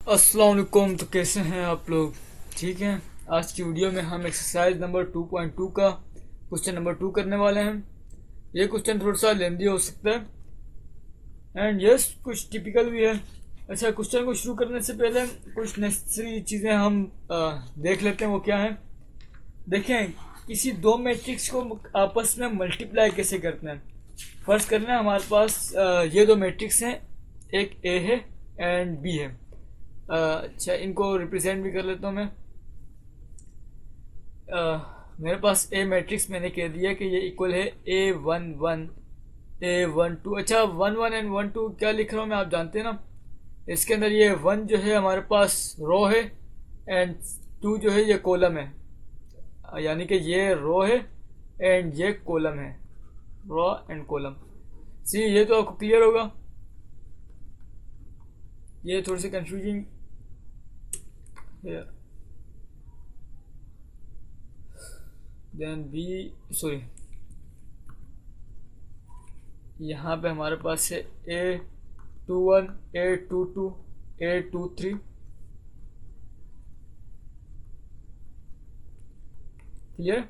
अस्सलाम वालेकुम। तो कैसे हैं आप लोग? ठीक हैं। आज की वीडियो में हम एक्सरसाइज नंबर 2.2 का क्वेश्चन नंबर 2 करने वाले हैं। ये क्वेश्चन थोड़ा सा लेंदी हो सकता है एंड यस कुछ टिपिकल भी है। अच्छा, क्वेश्चन को शुरू करने से पहले कुछ नेसेसरी चीज़ें हम देख लेते हैं। वो क्या है? देखें, किसी दो मैट्रिक्स को आपस में मल्टीप्लाई कैसे करते हैं। फर्स्ट करना है, हमारे पास ये दो मैट्रिक्स हैं, एक ए है एंड बी है। अच्छा, इनको रिप्रेजेंट भी कर लेता हूँ मैं। मेरे पास ए मैट्रिक्स मैंने कह दिया कि ये इक्वल है A11 A12। अच्छा, 1 1 एंड 1 2 क्या लिख रहा हूँ मैं, आप जानते हैं ना। इसके अंदर ये 1 जो है हमारे पास रो है एंड 2 जो है ये कॉलम है, यानी कि ये रो है एंड ये कॉलम है, रो एंड कॉलम। सी, ये तो आपको क्लियर होगा। ये थोड़ी सी कंफ्यूजिंग है। देन बी, सॉरी, यहाँ पे हमारे पास है A21 A22 A23। Clear?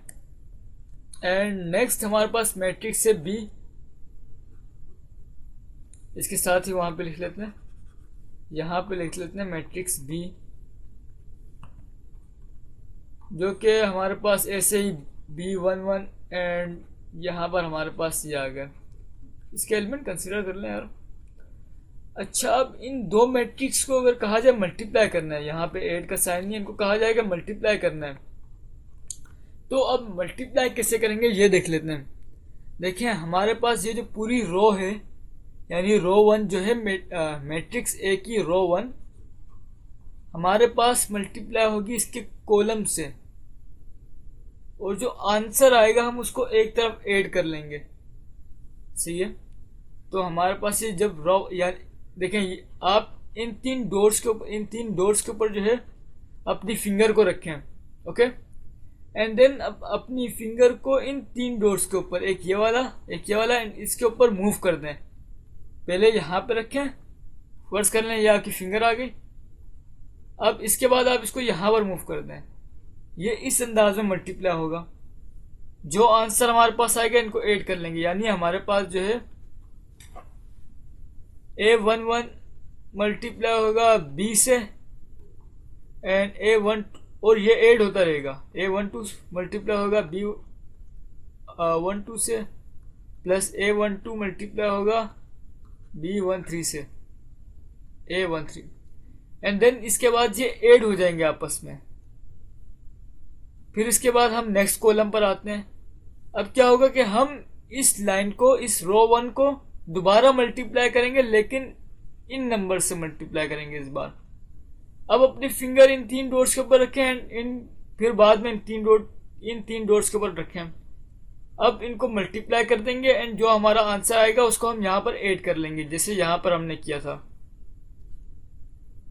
And next हमारे पास मैट्रिक्स है बी। इसके साथ ही वहाँ पे लिख लेते हैं, यहाँ पे लिख लेते हैं मैट्रिक्स बी, जो कि हमारे पास ऐसे ही B11 एंड यहाँ पर हमारे पास ये आ गया। इसके एलिमेंट कंसीडर कर लें यार। अच्छा, अब इन दो मैट्रिक्स को अगर कहा जाए मल्टीप्लाई करना है, यहाँ पे ऐड का साइन नहीं है, इनको कहा जाएगा मल्टीप्लाई करना है। तो अब मल्टीप्लाई कैसे करेंगे ये देख लेते हैं। देखिए, हमारे पास ये जो पूरी रो है, यानी रो 1 जो है मैट्रिक्स ए की रो 1 हमारे पास मल्टीप्लाई होगी इसके कॉलम से, और जो आंसर आएगा हम उसको एक तरफ ऐड कर लेंगे। सही है? तो हमारे पास ये जब रो, यानी देखें, आप इन तीन डॉट्स के ऊपर जो है अपनी फिंगर को रखें। ओके, एंड देन अब अपनी फिंगर को इन तीन डॉट्स के ऊपर, एक ये वाला एक ये वाला, इसके ऊपर मूव कर दें। पहले यहाँ पे रखें, फर्स्ट कर लें, ये आपकी फिंगर आ गई। अब इसके बाद आप इसको यहाँ पर मूव कर दें। ये इस अंदाज में मल्टीप्लाई होगा। जो आंसर हमारे पास आएगा इनको ऐड कर लेंगे, यानी हमारे पास जो है A11 मल्टीप्लाई होगा B से एंड A1, और ये ऐड होता रहेगा। A12 मल्टीप्लाई होगा B12 से प्लस A12 मल्टीप्लाई होगा B13 से A13, एंड देन इसके बाद ये ऐड हो जाएंगे आपस में। फिर इसके बाद हम नेक्स्ट कॉलम पर आते हैं। अब क्या होगा कि हम इस लाइन को, इस रो 1 को दोबारा मल्टीप्लाई करेंगे, लेकिन इन नंबर से मल्टीप्लाई करेंगे इस बार। अब अपनी फिंगर इन तीन डॉट्स के ऊपर रखें एंड फिर बाद में इन तीन डॉट्स के ऊपर रखें। अब इनको मल्टीप्लाई कर देंगे एंड जो हमारा आंसर आएगा उसको हम यहाँ पर ऐड कर लेंगे, जैसे यहाँ पर हमने किया था।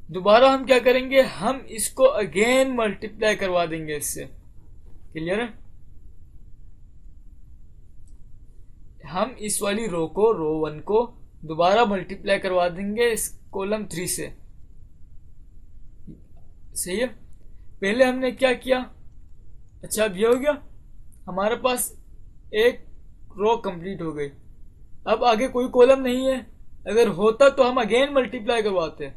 दोबारा हम क्या करेंगे, हम इसको अगेन मल्टीप्लाई करवा देंगे इससे। क्लियर है? हम इस वाली रो को, रो 1 को दोबारा मल्टीप्लाई करवा देंगे इस कॉलम 3 से। सही है? पहले हमने क्या किया? अच्छा, अब ये हो गया, हमारे पास एक रो कंप्लीट हो गई। अब आगे कोई कॉलम नहीं है। अगर होता तो हम अगेन मल्टीप्लाई करवाते।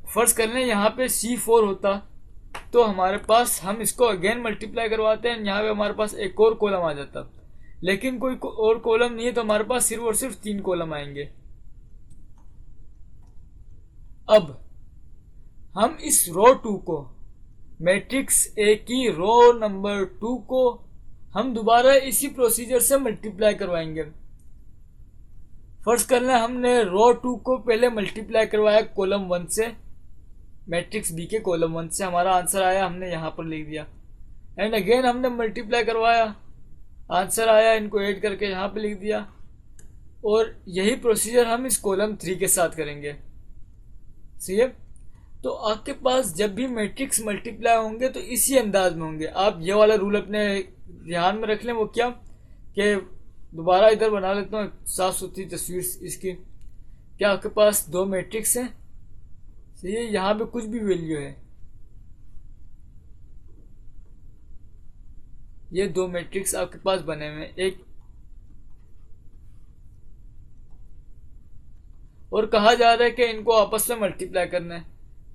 फर्स्ट कर लें, यहाँ पे C4 होता तो हमारे पास, हम इसको अगेन मल्टीप्लाई करवाते हैं, यहाँ पे हमारे पास एक और कॉलम आ जाता। लेकिन कोई और कॉलम नहीं है, तो हमारे पास सिर्फ और सिर्फ 3 कॉलम आएंगे। अब हम इस रो 2 को, मैट्रिक्स ए की रो नंबर 2 को हम दोबारा इसी प्रोसीजर से मल्टीप्लाई करवाएंगे। फर्स्ट करना, हमने रो 2 को पहले मल्टीप्लाई करवाया कॉलम 1 से, मैट्रिक्स बी के कॉलम 1 से। हमारा आंसर आया, हमने यहाँ पर लिख दिया, एंड अगेन हमने मल्टीप्लाई करवाया, आंसर आया, इनको ऐड करके यहाँ पे लिख दिया। और यही प्रोसीजर हम इस कॉलम 3 के साथ करेंगे। सही है? तो आपके पास जब भी मैट्रिक्स मल्टीप्लाई होंगे तो इसी अंदाज में होंगे। आप ये वाला रूल अपने ध्यान में रख लें। वो क्या कि दोबारा इधर बना लेता हूँ साफ सुथरी तस्वीर इसकी। क्या आपके पास दो मैट्रिक्स हैं, सही है, यहाँ पे कुछ भी वैल्यू है, ये दो मैट्रिक्स आपके पास बने हुए हैं एक, और कहा जा रहा है कि इनको आपस में मल्टीप्लाई करना है।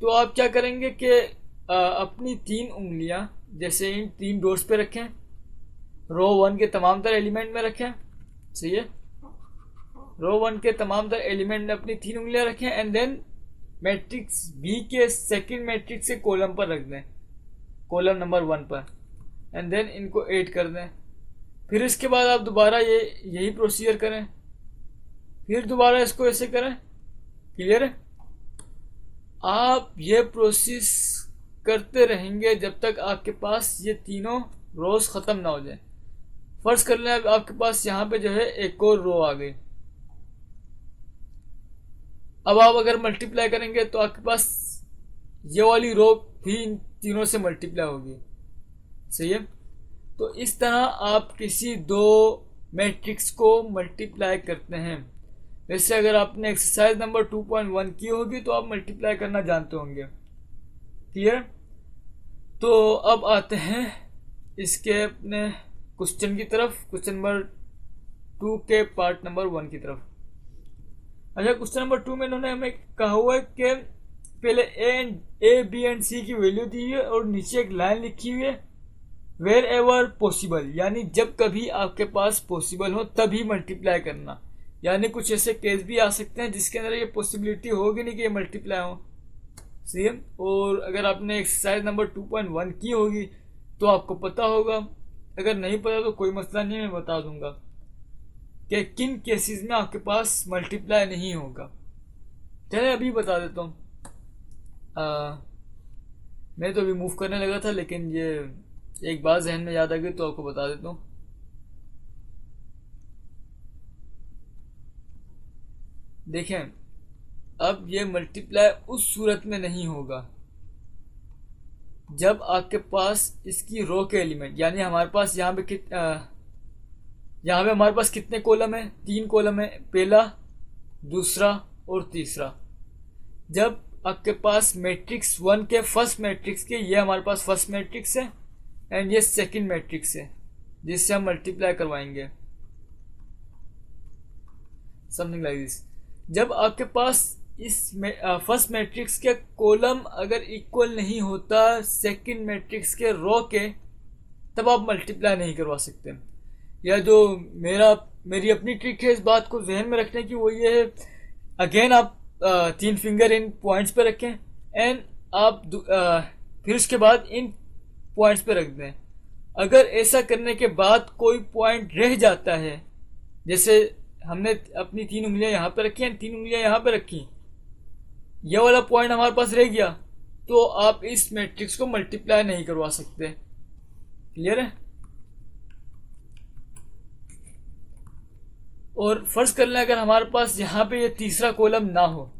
तो आप क्या करेंगे कि अपनी तीन उंगलियां जैसे इन तीन डोर्स पे रखें, रो वन के तमाम तरह एलिमेंट में रखें, सही है, रो वन के तमाम तरह एलिमेंट में अपनी तीन उंगलियां रखें, एंड देन मैट्रिक्स बी के सेकंड मैट्रिक्स से कॉलम पर रख दें, कॉलम नंबर वन पर, एंड देन इनको ऐड कर दें। फिर इसके बाद आप दोबारा यही प्रोसीजर करें, फिर दोबारा इसको ऐसे करें। क्लियर है? आप ये प्रोसेस करते रहेंगे जब तक आपके पास ये तीनों रोज ख़त्म ना हो जाए। फर्ज कर लें आपके पास यहाँ पे जो है एक और रो आ गई। अब आप अगर मल्टीप्लाई करेंगे तो आपके पास ये वाली रो भी इन तीनों से मल्टीप्लाई होगी, सही है। तो इस तरह आप किसी दो मैट्रिक्स को मल्टीप्लाई करते हैं। वैसे अगर आपने एक्सरसाइज नंबर 2.1 की होगी तो आप मल्टीप्लाई करना जानते होंगे। क्लियर? तो अब आते हैं इसके अपने क्वेश्चन की तरफ, क्वेश्चन नंबर 2 के पार्ट नंबर 1 की तरफ। अच्छा, क्वेश्चन नंबर 2 में इन्होंने हमें कहा हुआ है कि पहले ए बी एंड सी की वैल्यू दी हुई है और नीचे एक लाइन लिखी हुई है वेर एवर पॉसिबल, यानी जब कभी आपके पास पॉसिबल हो तभी मल्टीप्लाई करना। यानी कुछ ऐसे केस भी आ सकते हैं जिसके अंदर ये पॉसिबिलिटी होगी नहीं कि ये मल्टीप्लाई हो, सही है। और अगर आपने एक्सरसाइज नंबर 2.1 की होगी तो आपको पता होगा, अगर नहीं पता तो कोई मसला नहीं, मैं बता दूंगा कि किन केसेस में आपके पास मल्टीप्लाई नहीं होगा। चलिए अभी बता देता हूँ। मैं तो अभी मूव करने लगा था लेकिन ये एक बात जहन में याद आ गई तो आपको बता देता हूँ। देखें, अब ये मल्टीप्लाई उस सूरत में नहीं होगा जब आपके पास इसकी रो के एलिमेंट, यानी हमारे पास यहाँ पे हमारे पास कितने कॉलम है? 3 कॉलम है, पहला, दूसरा और तीसरा। जब आपके पास मैट्रिक्स 1 के फर्स्ट मैट्रिक्स के, ये हमारे पास फर्स्ट मैट्रिक्स है एंड ये सेकंड मैट्रिक्स है जिससे हम मल्टीप्लाई करवाएंगे, समथिंग लाइक दिस। जब आपके पास इस फर्स्ट मैट्रिक्स के कॉलम अगर इक्वल नहीं होता सेकंड मैट्रिक्स के रो के, तब आप मल्टीप्लाई नहीं करवा सकते। या जो मेरी अपनी ट्रिक है इस बात को जहन में रखने की, वो ये है, अगेन आप 3 फिंगर इन पॉइंट्स पे रखें एंड आप फिर उसके बाद इन पॉइंट्स पे रख दें। अगर ऐसा करने के बाद कोई पॉइंट रह जाता है, जैसे हमने अपनी 3 उंगलियां यहाँ पे रखी हैं, 3 उंगलियां यहाँ पे रखी, यह वाला पॉइंट हमारे पास रह गया, तो आप इस मैट्रिक्स को मल्टीप्लाई नहीं करवा सकते। क्लियर है? और फर्ज कर लें अगर हमारे पास यहाँ पे ये तीसरा कॉलम ना हो,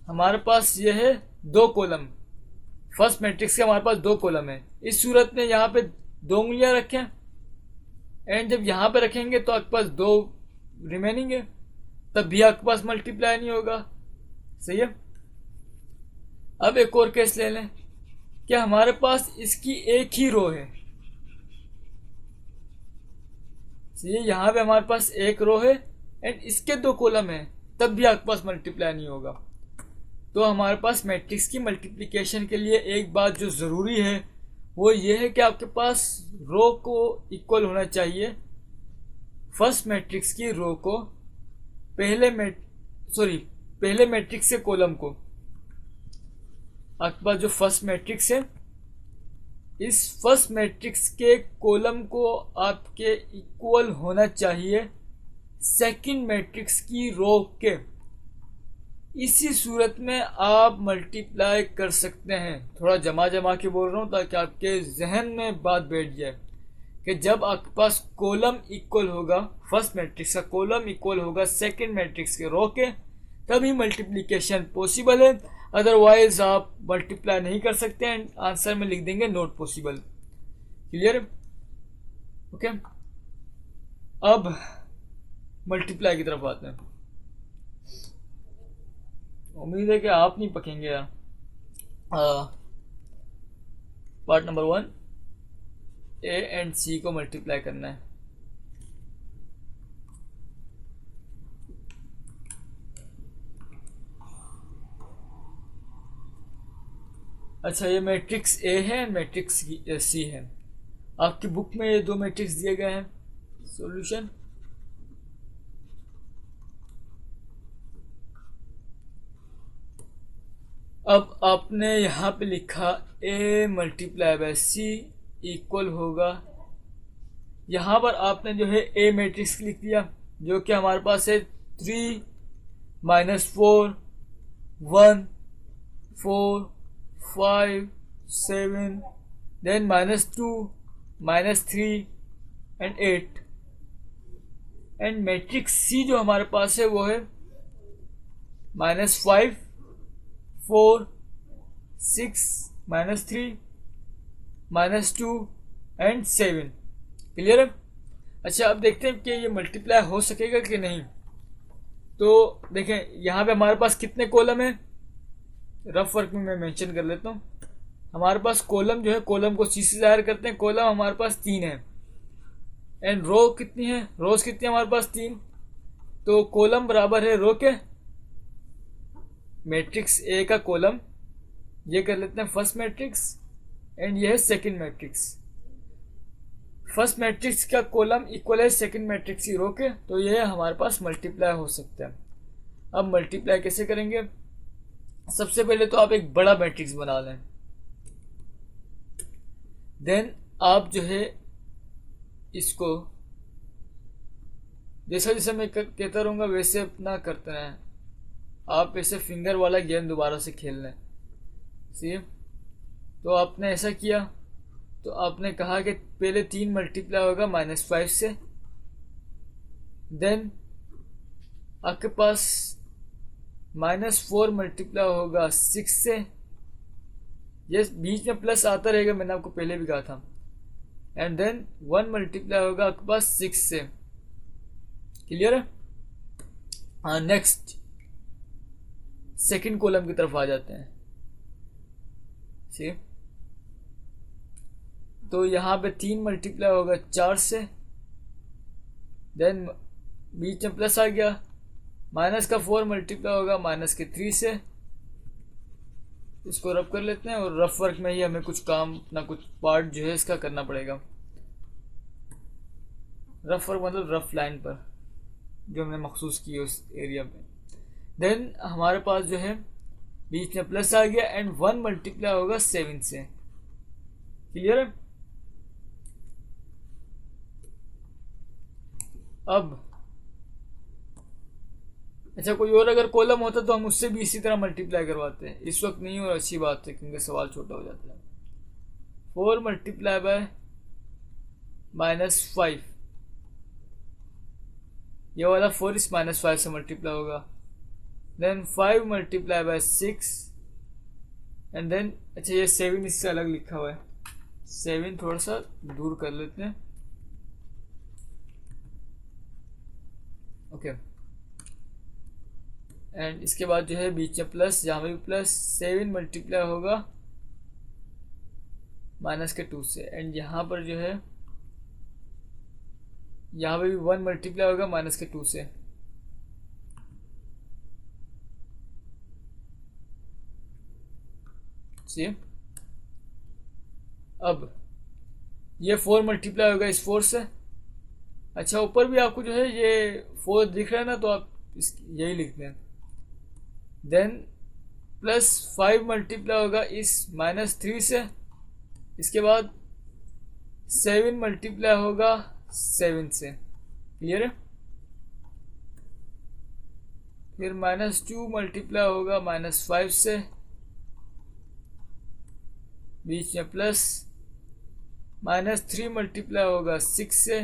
हमारे पास ये है 2 कॉलम, फर्स्ट मैट्रिक्स के हमारे पास 2 कॉलम है, इस सूरत में यहाँ पे 2 उंगलियां रखें एंड जब यहाँ पे रखेंगे तो आपके पास 2 रिमेनिंग है, तब भी आपके पास मल्टीप्लाई नहीं होगा, सही है। अब एक और केस ले लें कि हमारे पास इसकी एक ही रो है, सही है, यहाँ पे हमारे पास एक रो है एंड इसके 2 कॉलम है, तब भी आपके पास मल्टीप्लाई नहीं होगा। तो हमारे पास मैट्रिक्स की मल्टीप्लिकेशन के लिए एक बात जो ज़रूरी है वो ये है कि आपके पास रो को इक्वल होना चाहिए फर्स्ट मैट्रिक्स की रो को पहले मैट्रिक्स के कॉलम को। आपके पास जो फर्स्ट मैट्रिक्स है, इस फर्स्ट मैट्रिक्स के कॉलम को आपके इक्वल होना चाहिए सेकंड मैट्रिक्स की रो के। इसी सूरत में आप मल्टीप्लाई कर सकते हैं। थोड़ा जमा के बोल रहा हूँ ताकि आपके जहन में बात बैठ जाए कि जब आपके पास कॉलम इक्वल होगा, फर्स्ट मैट्रिक्स का कॉलम इक्वल होगा सेकंड मैट्रिक्स के रो के, तभी मल्टीप्लिकेशन पॉसिबल है, अदरवाइज आप मल्टीप्लाई नहीं कर सकते एंड आंसर में लिख देंगे नॉट पॉसिबल। क्लियर? ओके, अब मल्टीप्लाई की तरफ आते हैं। उम्मीद है कि आप नहीं पकेंगे यार। पार्ट नंबर 1, ए एंड सी को मल्टीप्लाई करना है। अच्छा, ये मैट्रिक्स ए है, मैट्रिक्स सी है। आपकी बुक में ये दो मैट्रिक्स दिए गए हैं। सॉल्यूशन, अब आपने यहाँ पे लिखा A multiply by C equal होगा, यहाँ पर आपने जो है ए मैट्रिक्स लिख दिया जो कि हमारे पास है 3 -4 1 4 5 7, देन -2 -3 एंड 8। एंड मैट्रिक्स सी जो हमारे पास है वो है -5 4 6 -3 -2 एंड 7। क्लियर है? अच्छा, अब देखते हैं कि ये मल्टीप्लाई हो सकेगा कि नहीं। तो देखें यहाँ पे हमारे पास कितने कॉलम है, रफ वर्क में मैं मेंशन कर लेता हूँ। हमारे पास कॉलम जो है, कॉलम को सी से जाहिर करते हैं, कॉलम हमारे पास 3 है। एंड रो कितनी है, रोज कितनी है हमारे पास 3। तो कॉलम बराबर है रो के। मैट्रिक्स ए का कॉलम ये कर लेते हैं फर्स्ट मैट्रिक्स, एंड ये है सेकंड मैट्रिक्स। फर्स्ट मैट्रिक्स का कॉलम इक्वल है सेकंड मैट्रिक्स की रो के, तो ये हमारे पास मल्टीप्लाई हो सकता है। अब मल्टीप्लाई कैसे करेंगे? सबसे पहले तो आप एक बड़ा मैट्रिक्स बना लें, देन आप जो है इसको जैसा जैसा मैं कहता रहूँगा वैसे अपना करते रहें। आप ऐसे फिंगर वाला गेम दोबारा से खेल लें। सी, तो आपने ऐसा किया, तो आपने कहा कि पहले 3 मल्टीप्लाई होगा -5 से, देन आपके पास -4 मल्टीप्लाई होगा 6 से। ये बीच में प्लस आता रहेगा, मैंने आपको पहले भी कहा था। एंड देन 1 मल्टीप्लाई होगा आपके पास 6 से। क्लियर है? हाँ, नेक्स्ट सेकंड कॉलम की तरफ आ जाते हैं। सी, तो यहाँ पे 3 मल्टीप्लाई होगा 4 से, देन बीच में प्लस आ गया, माइनस का 4 मल्टीप्लाई होगा -3 से। इसको रफ कर लेते हैं, और रफ वर्क में ही हमें कुछ काम अपना कुछ पार्ट जो है इसका करना पड़ेगा। रफ वर्क मतलब रफ लाइन पर जो हमने मखसूस की उस एरिया में। देन हमारे पास जो है बीच में प्लस आ गया, एंड 1 मल्टीप्लाई होगा 7 से। क्लियर है? अब अच्छा, कोई और अगर कॉलम होता तो हम उससे भी इसी तरह मल्टीप्लाई करवाते हैं। इस वक्त नहीं, और अच्छी बात है क्योंकि सवाल छोटा हो जाता है। 4 मल्टीप्लाई बाय -5, ये वाला 4 इस -5 से मल्टीप्लाई होगा। Then 5 multiply by 6, and then अच्छा ये 7 इससे अलग लिखा हुआ है, 7 थोड़ा सा दूर कर लेते हैं। ओके, एंड इसके बाद जो है बीच में प्लस, यहाँ भी प्लस, 7 मल्टीप्लाई होगा -2 से। एंड यहाँ पर जो है यहाँ पे भी 1 मल्टीप्लाई होगा -2 से। सी, अब ये 4 मल्टीप्लाई होगा इस 4 से। अच्छा, ऊपर भी आपको जो है ये 4 दिख रहा है ना, तो आप यही लिखते हैं। देन प्लस 5 मल्टीप्लाई होगा इस -3 से। इसके बाद 7 मल्टीप्लाई होगा 7 से। क्लियर है? फिर -2 मल्टीप्लाई होगा -5 से, बीच में प्लस, -3 मल्टीप्लाई होगा 6 से,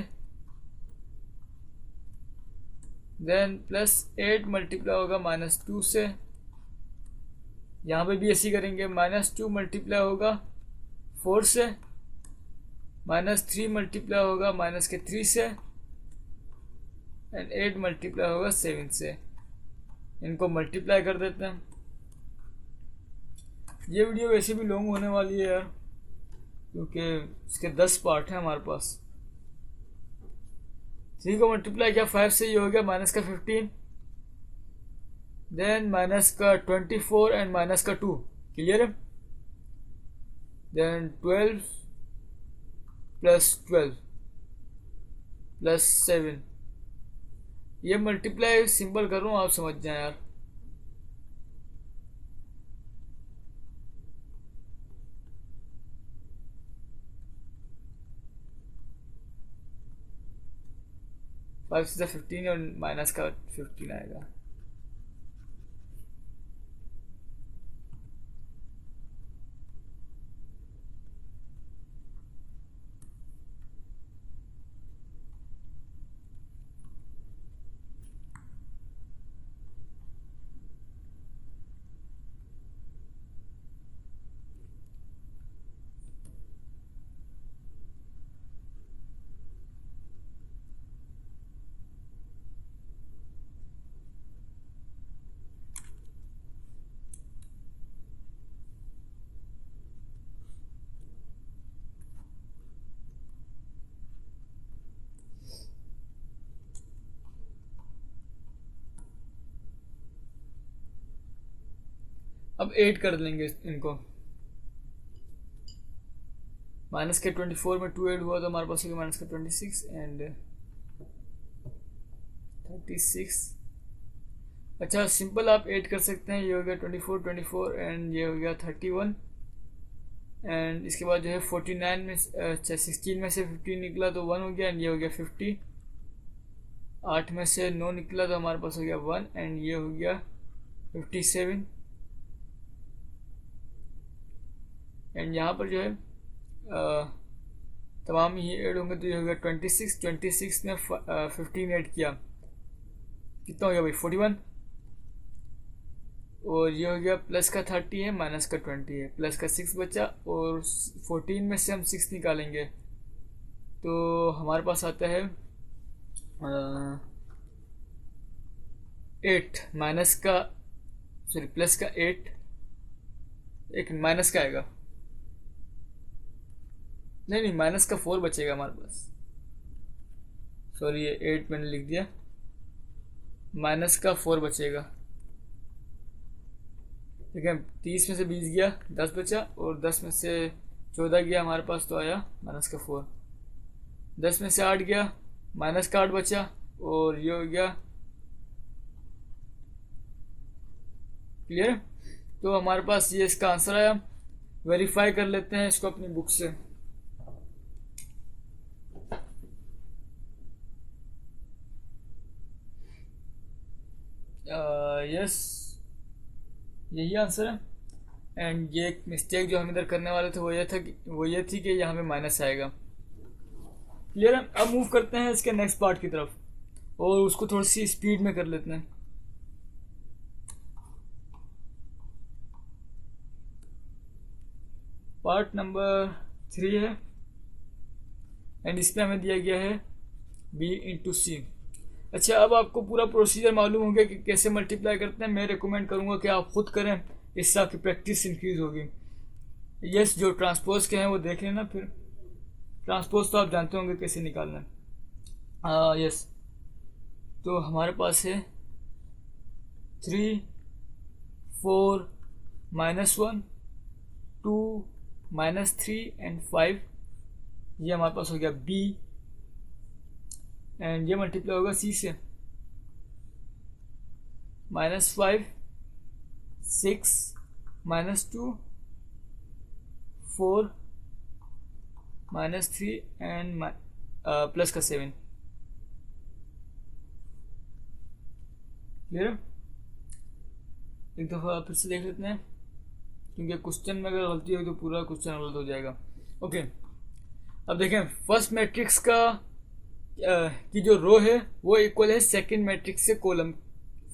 देन प्लस 8 मल्टीप्लाई होगा -2 से। यहाँ पे भी ऐसी करेंगे, -2 मल्टीप्लाई होगा 4 से, -3 मल्टीप्लाई होगा -3 से, एंड 8 मल्टीप्लाई होगा 7 से। इनको मल्टीप्लाई कर देते हैं। ये वीडियो वैसे भी लॉन्ग होने वाली है यार, क्योंकि इसके 10 पार्ट हैं हमारे पास। 3 को मल्टीप्लाई किया 5 से, ये हो गया माइनस का 15, देन माइनस का 24 एंड माइनस का 2, क्लियर है। देन 12 प्लस 12 प्लस 7, ये मल्टीप्लाई सिंपल कर रहा हूँ, आप समझ जाए यार। फाइव से 15 और माइनस का 15 आएगा। अब 8 कर लेंगे इनको। माइनस के 24 में 2 ऐड हुआ तो हमारे पास होगा माइनस का 26 एंड 36। अच्छा सिंपल आप 8 कर सकते हैं, ये हो गया 24 एंड ये हो गया 31 एंड इसके बाद जो है 49 में 16 में से 15 निकला तो 1 हो गया एंड ये हो गया 50। 8 में से 9 निकला तो हमारे पास हो गया 1 एंड ये हो गया 57 एंड यहाँ पर जो है तमाम ही ऐड होंगे तो ये हो गया 26 में 15 ऐड किया, कितना हो गया भाई 41 और ये हो गया प्लस का 30 है माइनस का 20 है, प्लस का 6 बचा और 14 में से हम 6 निकालेंगे तो हमारे पास आता है 8 माइनस का सॉरी प्लस का 8, एक माइनस का आएगा, नहीं माइनस का 4 बचेगा हमारे पास, सॉरी ये 8 मैंने लिख दिया, माइनस का 4 बचेगा। ठीक है 30 में से 20 गया 10 बचा और 10 में से 14 गया हमारे पास तो आया माइनस का 4। 10 में से 8 गया माइनस का 8 बचा और ये हो गया, क्लियर। तो हमारे पास ये इसका आंसर आया। वेरीफाई कर लेते हैं इसको अपनी बुक से। यस यही आंसर है एंड ये एक मिस्टेक जो हम इधर करने वाले थे वो ये थी कि यहाँ पे माइनस आएगा, क्लियर है। अब मूव करते हैं इसके नेक्स्ट पार्ट की तरफ और उसको थोड़ी सी स्पीड में कर लेते हैं। पार्ट नंबर 3 है एंड इसमें हमें दिया गया है b/c। अच्छा अब आपको पूरा प्रोसीजर मालूम हो गया कि कैसे मल्टीप्लाई करते हैं। मैं रिकमेंड करूंगा कि आप खुद करें, इससे आपकी प्रैक्टिस इंक्रीज होगी। यस जो ट्रांसपोज के हैं वो देख लेना, फिर ट्रांसपोज तो आप जानते होंगे कैसे निकालना है। यस तो हमारे पास है 3 4 -1 2 -3 एंड 5, ये हमारे पास हो गया b एंड ये मल्टीप्लाई होगा c से, -5 6 -2 4 -3 एंड प्लस का 7, क्लियर। एक दफ़ा फिर से देख लेते हैं क्योंकि क्वेश्चन में अगर गलती हो तो पूरा क्वेश्चन गलत हो जाएगा। ओके अब देखें फर्स्ट मैट्रिक्स का की जो रो है वो इक्वल है सेकंड मैट्रिक्स से कॉलम,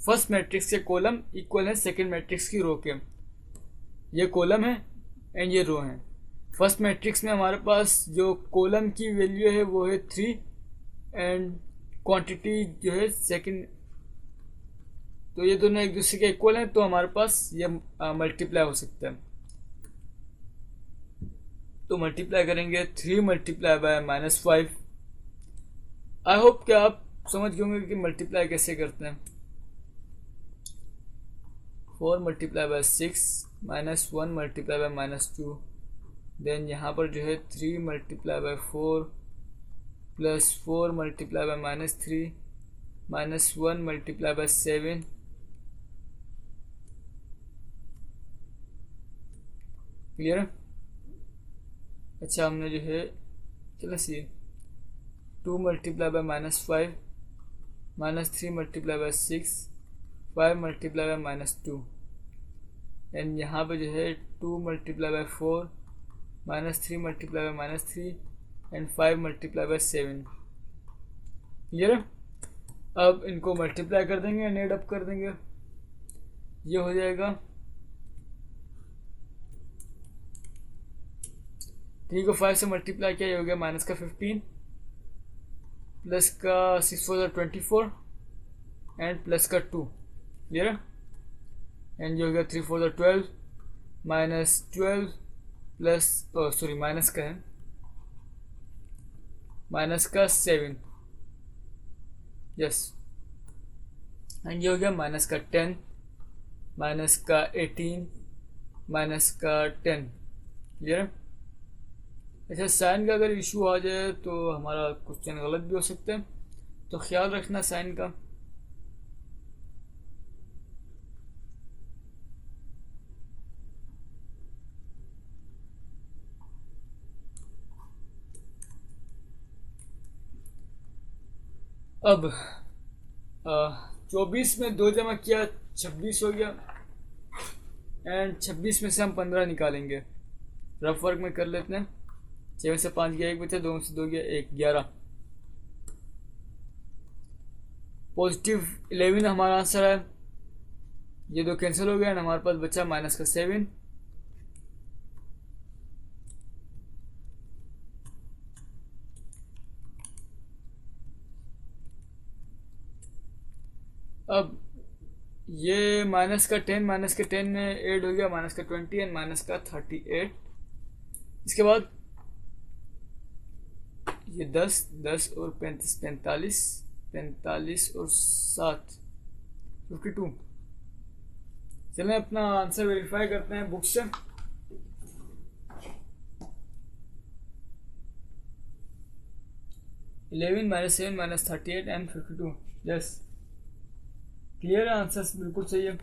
फर्स्ट मैट्रिक्स से कॉलम इक्वल है सेकंड मैट्रिक्स की रो के। ये कॉलम है एंड ये रो है। फर्स्ट मैट्रिक्स में हमारे पास जो कॉलम की वैल्यू है वो है 3 एंड क्वांटिटी जो है सेकंड, तो ये दोनों एक दूसरे के इक्वल हैं तो हमारे पास ये मल्टीप्लाई हो सकता है। तो मल्टीप्लाई करेंगे 3 मल्टीप्लाई बाय -5। आई होप कि आप समझ गए होंगे कि मल्टीप्लाई कैसे करते हैं। 4 multiply by 6 -1 multiply by -2, then यहाँ पर जो है 3 multiply by 4 plus 4 multiply by -3 -1 multiply by 7, clear है। अच्छा हमने जो है चलो C 2 multiply by -5 -3 multiply by 6 5 multiply by -2, and यहाँ पे जो है 2 multiply by 4 -3 multiply by -3 and 5 multiply by 7, clear है। अब इनको मल्टीप्लाई कर देंगे एंड एड अप कर देंगे, ये हो जाएगा 3 को 5 से मल्टीप्लाई किया, ये हो गया माइनस का 15 प्लस का 6 4 24 एंड प्लस का 2, क्लियर है। एंड जो हो गया 3 4 12 -12 प्लस सॉरी माइनस का है माइनस का 7, यस। एंड ये हो गया माइनस का 10 माइनस का 18 माइनस का 10, क्लियर है। अच्छा साइन का अगर इशू आ जाए तो हमारा क्वेश्चन गलत भी हो सकता है, तो ख्याल रखना साइन का। अब 24 में 2 जमा किया 26 हो गया, एंड 26 में से हम 15 निकालेंगे, रफ वर्क में कर लेते हैं। 6 में से 5 गया 1 बचा, 2 में से 2 गया 1, 11। पॉजिटिव 11 हमारा आंसर है, ये 2 कैंसिल हो गया एंड हमारे पास बचा माइनस का 7। अब ये माइनस का 10 माइनस के 10 में ऐड हो गया माइनस का 20 एंड माइनस का 38। इसके बाद ये 10 10 और 35 45 45 और 7 52। चलें अपना आंसर वेरीफाई करते हैं बुक से। -11 -7 -38 एंड 52, यस क्लियर है, आंसर बिल्कुल सही है।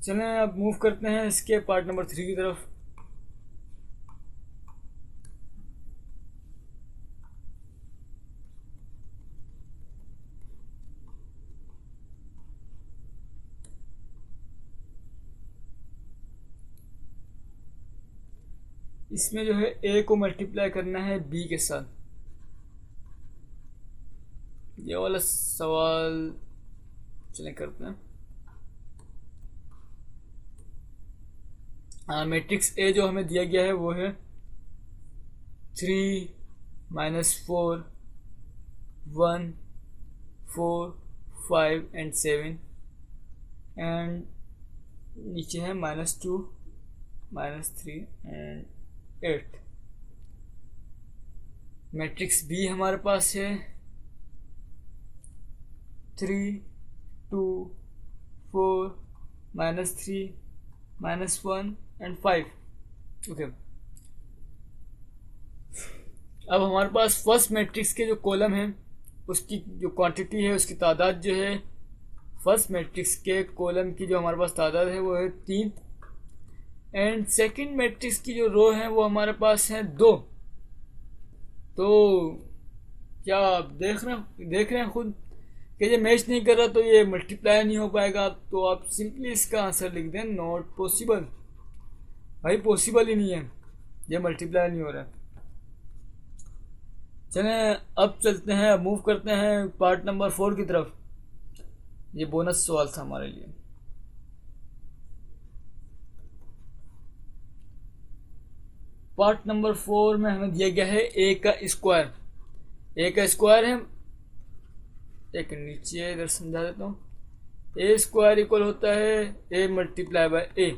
चलें अब मूव करते हैं इसके पार्ट नंबर 3 की तरफ। इसमें जो है ए को मल्टीप्लाई करना है बी के साथ। ये वाला सवाल चलें करते हैं। मैट्रिक्स ए जो हमें दिया गया है वो है 3 -4 1 4 5 एंड 7, एंड नीचे है -2 -3 एंड 8। मैट्रिक्स बी हमारे पास है 3 2 4 -3 -1 एंड 5, ओके। अब हमारे पास फर्स्ट मैट्रिक्स के जो कॉलम है उसकी जो क्वांटिटी है, उसकी तादाद जो है, फर्स्ट मैट्रिक्स के कॉलम की जो हमारे पास तादाद है वो है 3, एंड सेकंड मैट्रिक्स की जो रो है वो हमारे पास है 2। तो क्या आप देख रहे हैं खुद कि ये मैच नहीं कर रहा, तो ये मल्टीप्लाई नहीं हो पाएगा। तो आप सिंपली इसका आंसर लिख दें नॉट पॉसिबल। भाई पॉसिबल ही नहीं है, ये मल्टीप्लाई नहीं हो रहा है। चलें अब चलते हैं, मूव करते हैं पार्ट नंबर 4 की तरफ। ये बोनस सवाल था हमारे लिए। पार्ट नंबर 4 में हमें दिया गया है ए का स्क्वायर। ए का स्क्वायर है, एक नीचे इधर समझा देता हूँ। ए स्क्वायर इक्वल होता है ए मल्टीप्लाई बाय ए।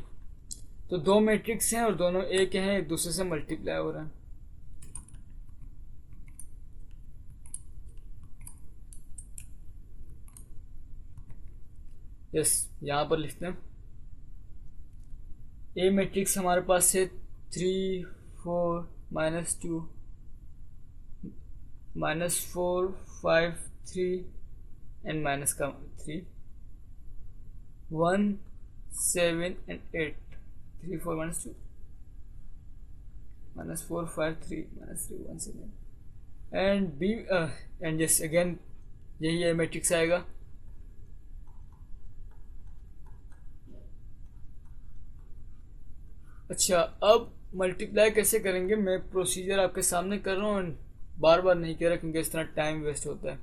तो दो मैट्रिक्स हैं और दोनों एक हैं, एक दूसरे से मल्टीप्लाई हो रहे हैं। यस, यहाँ पर लिखते हैं ए मैट्रिक्स हमारे पास है 3 4 -2 -4 5 3 एंड माइनस का 3 1 7 and 8 3 4 -2 -4 5 3 -3 1 7 and B and yes again यही है मैट्रिक्स आएगा। अच्छा, अब मल्टीप्लाई कैसे करेंगे, मैं प्रोसीजर आपके सामने कर रहा हूँ, बार बार नहीं कह रहा क्योंकि इस तरह टाइम वेस्ट होता है।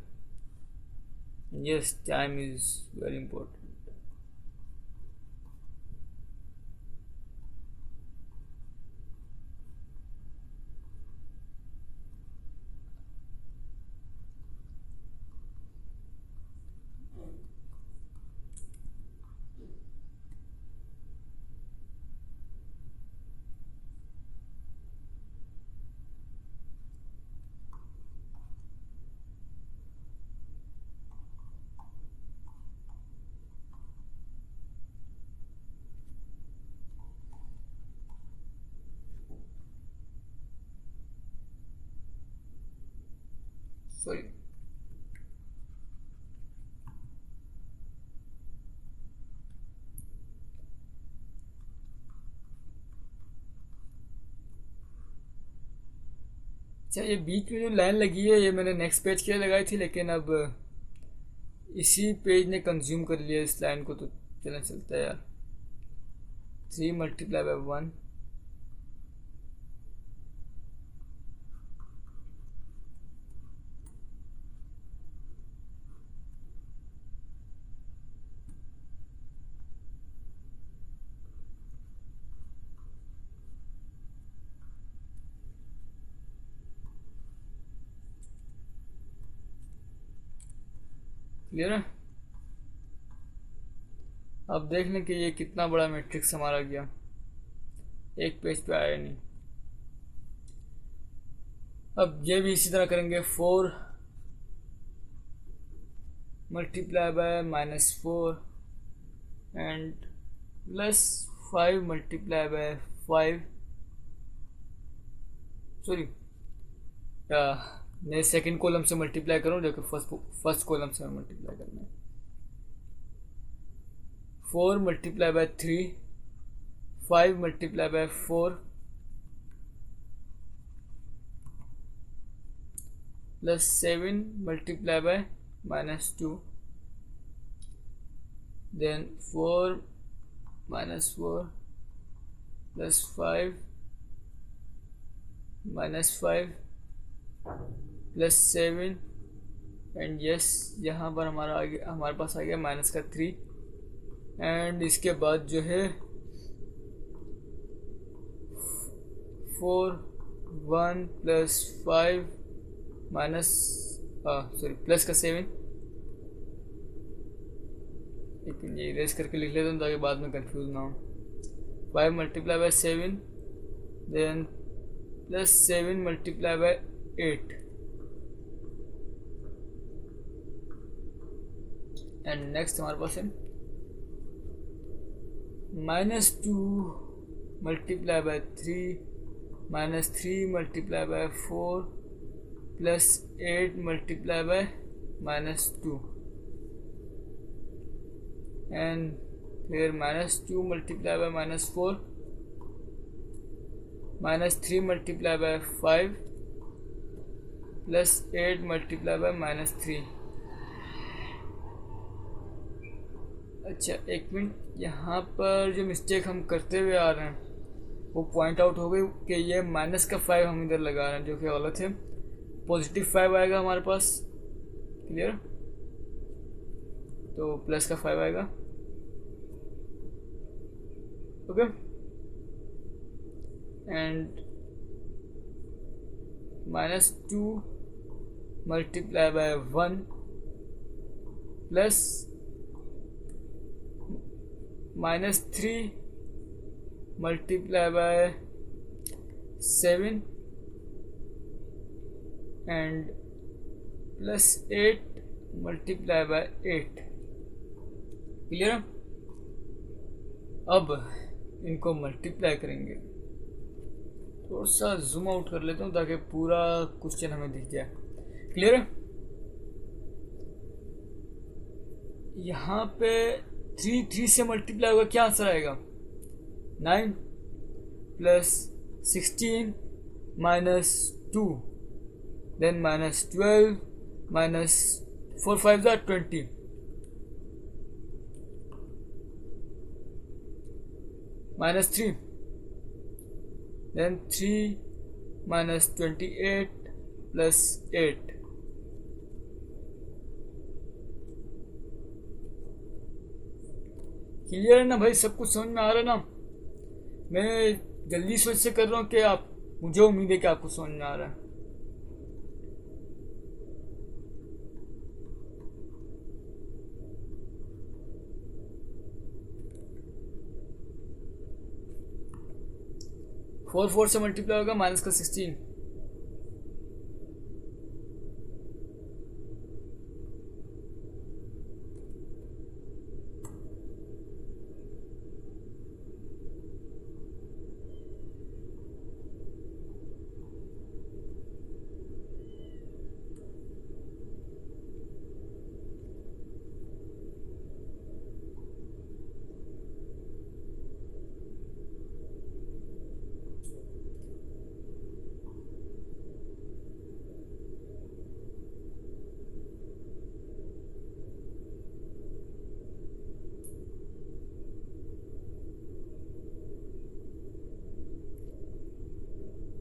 Yes, time is very important. Sorry, अच्छा ये बीच में जो लाइन लगी है ये मैंने नेक्स्ट पेज के लिए लगाई थी, लेकिन अब इसी पेज ने कंज्यूम कर लिया इस लाइन को, तो चलना चलता है यार। 3 × 1 क्लियर है। अब देख लें कि ये कितना बड़ा मैट्रिक्स हमारा गया, एक पेज पे आया नहीं। अब ये भी इसी तरह करेंगे, 4 × -4 एंड +5 × 5, सॉरी मैं सेकंड कॉलम से मल्टीप्लाई करूँ जो कि फर्स्ट कॉलम से मल्टीप्लाई करना है। 4 × 3 5 × 4 +7 × -2 then 4 -4 +5 -5 +7 एंड यस यहाँ पर हमारे पास आ गया -3 एंड इसके बाद जो है 4 1 +5 +7, लेकिन ये इरेज करके लिख लेता हूँ ताकि बाद में कंफ्यूज ना हो। 5 × 7 देन +7 × 8 एंड नेक्स्ट हमारे पास है -2 × 3 -3 × 4 +8 × -2 एंड फिर -2 × -4 -3 × 5 +8 × -3। अच्छा एक मिनट, यहाँ पर जो मिस्टेक हम करते हुए आ रहे हैं वो पॉइंट आउट हो गई कि ये -5 हम इधर लगा रहे हैं जो कि गलत है। +5 आएगा हमारे पास, क्लियर, तो +5 आएगा, okay. And -2 × 1 plus -3 multiply by 7 and plus 8 multiply by 8। Clear? अब इनको मल्टीप्लाई करेंगे। थोड़ा सा जूम आउट कर लेता हूँ ताकि पूरा क्वेश्चन हमें दिख जाए। क्लियर है? यहाँ पे 3 से मल्टीप्लाई होगा, क्या आंसर आएगा? 9 plus 16 minus 2 then minus 12 minus 4 5 20 minus 3 then 3 minus 28 plus 8। Clear है ना भाई? सब कुछ समझ में आ रहा है ना? मैं जल्दी सोच से कर रहा हूँ कि आप, मुझे उम्मीद है कि आपको समझ में आ रहा है। फोर से मल्टीप्लाई होगा माइनस का 16।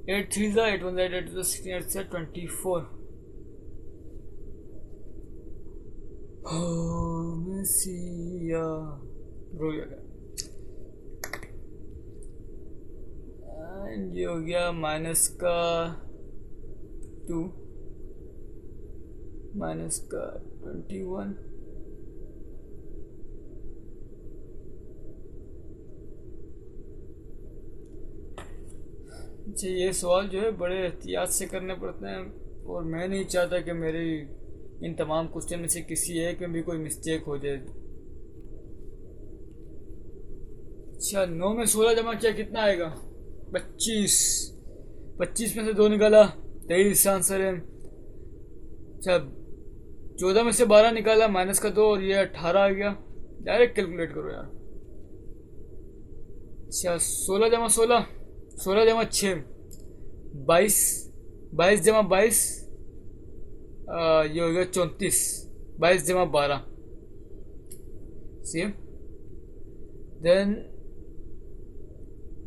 एट 3 8 1 8 8 16 8 से 24। मेसिया रो गया। ये हो गया माइनस का 2 माइनस का 21 अच्छा। ये सवाल जो है बड़े एहतियात से करने पड़ते हैं और मैं नहीं चाहता कि मेरी इन तमाम क्वेश्चन में से किसी एक में भी कोई मिस्टेक हो जाए। अच्छा, 9 में 16 जमा किया कितना आएगा? 25। 25 में से 2 निकाला 23 आंसर है। अच्छा, 14 में से 12 निकाला माइनस का 2 और ये 18 आ गया। डायरेक्ट कैलकुलेट करो यार। अच्छा, 16 जमा 16 16 जमा 6 22 22 जमा 22 ये हो गया 34। 22 जमा 12 सेम। देन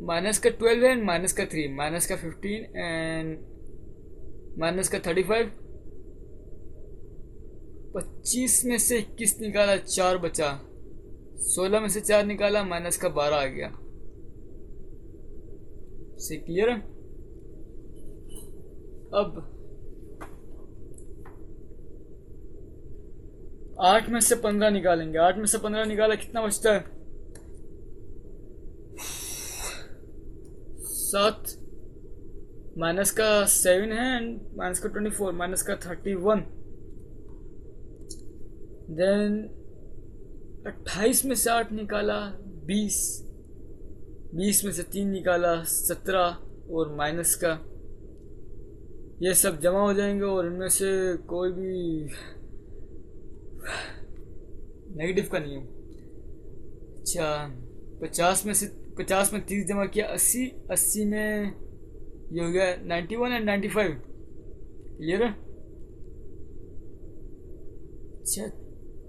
माइनस का 12 एंड माइनस का 3 माइनस का 15 एंड माइनस का 35। 25 में से 21 निकाला 4 बचा। 16 में से 4 निकाला माइनस का 12 आ गया। से क्लियर है? अब 8 में से 15 निकालेंगे। 8 में से 15 निकाला कितना बचता है? 7 माइनस का 7 है एंड माइनस का 24 माइनस का 31। देन 28 में से 8 निकाला 20। 20 में से 3 निकाला 17 और माइनस का ये सब जमा हो जाएंगे और इनमें से कोई भी नेगेटिव का नहीं है। अच्छा, 50 में 30 जमा किया 80। 80 में ये हो गया 91 एंड 95। क्लियर है? अच्छा,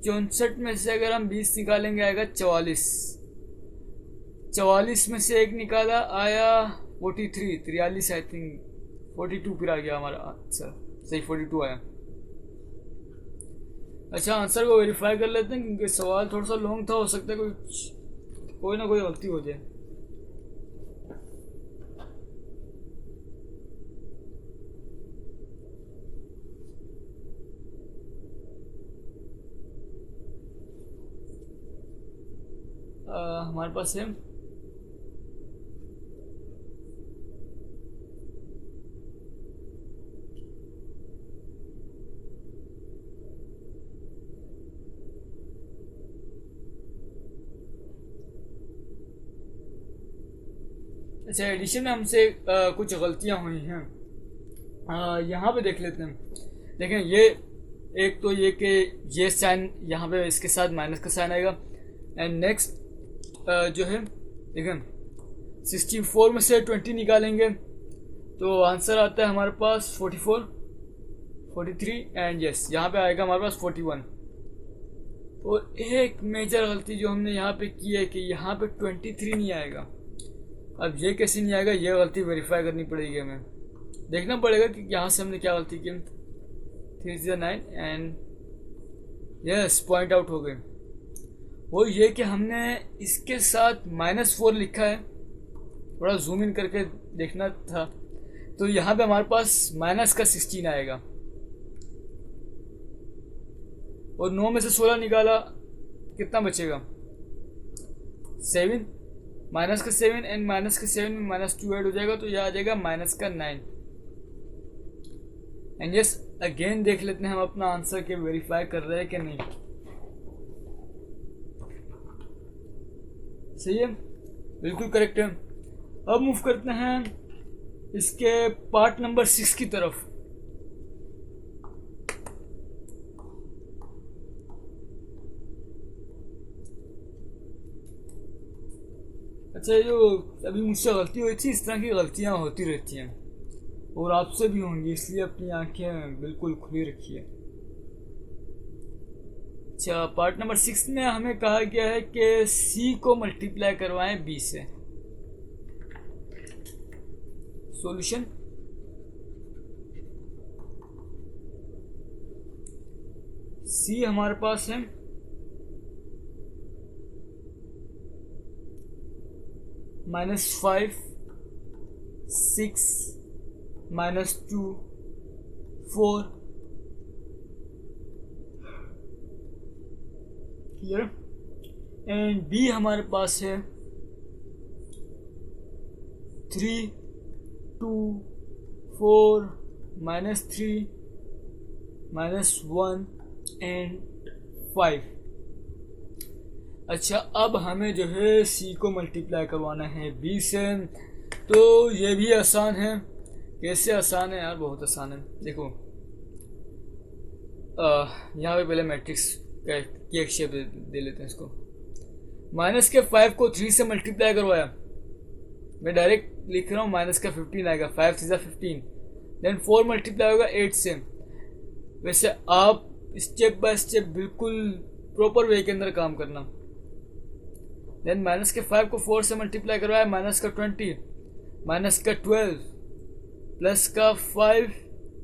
64 में से अगर हम 20 निकालेंगे आएगा 44। 44 में से 1 निकाला आया 43 43 आई थिंक 42 फिर आ गया हमारा आंसर। सही 42 आया। अच्छा, आंसर को वेरीफाई कर लेते हैं क्योंकि सवाल थोड़ा सा लॉन्ग था। हो सकता है कोई ना कोई गलती हो जाए। हमारे पास है अच्छा, एडिशन में हमसे कुछ गलतियां हुई हैं। यहाँ पे देख लेते हैं। देखें, ये एक तो ये कि ये साइन यहाँ पे इसके साथ माइनस का साइन आएगा। एंड नेक्स्ट जो है, देखें 64 में से 20 निकालेंगे तो आंसर आता है हमारे पास 44, 43 एंड यस यहाँ पे आएगा हमारे पास 41। और एक मेजर गलती जो हमने यहाँ पे की है कि यहाँ पे 23 नहीं आएगा। अब ये कैसे नहीं आएगा, ये गलती वेरीफाई करनी पड़ेगी हमें। देखना पड़ेगा कि यहाँ से हमने क्या गलती की। 3 9 एंड यस पॉइंट आउट हो गए। वो ये कि हमने इसके साथ -4 लिखा है, थोड़ा जूम इन करके देखना था। तो यहाँ पे हमारे पास माइनस का 16 आएगा। और 9 में से 16 निकाला, कितना बचेगा 7, माइनस का 7 एंड माइनस का 7 में -2 ऐड हो जाएगा तो यह आ जाएगा माइनस का 9। एंड यस अगेन देख लेते हैं हम अपना आंसर के वेरीफाई कर रहे हैं कि नहीं। सही है, बिल्कुल करेक्ट है। अब मूव करते हैं इसके पार्ट नंबर 6 की तरफ। अच्छा, ये जो अभी मुझसे गलती हुई थी, इस तरह की गलतियां होती रहती हैं और आपसे भी होंगी, इसलिए अपनी आंखें बिल्कुल खुली रखिए। अच्छा, पार्ट नंबर 6 में हमें कहा गया है कि सी को मल्टीप्लाई करवाएं बी से। सॉल्यूशन, सी हमारे पास है -5, 6, -2, 4। क्लियर। एंड बी हमारे पास है 3, 2, 4, -3, -1 एंड 5। अच्छा, अब हमें जो है सी को मल्टीप्लाई करवाना है बी से। तो ये भी आसान है। कैसे आसान है यार, बहुत आसान है। देखो यहाँ पे पहले मैट्रिक्स की एक शेप दे लेते हैं इसको। माइनस के 5 को 3 से मल्टीप्लाई करवाया, मैं डायरेक्ट लिख रहा हूँ, माइनस का 15 आएगा, 5 3 15। देन 4 मल्टीप्लाई होगा 8 से। वैसे आप स्टेप बाय स्टेप बिल्कुल प्रॉपर वे के अंदर काम करना। देन माइनस के 5 को 4 से मल्टीप्लाई करवाया, माइनस का 20, माइनस का 12, प्लस का 5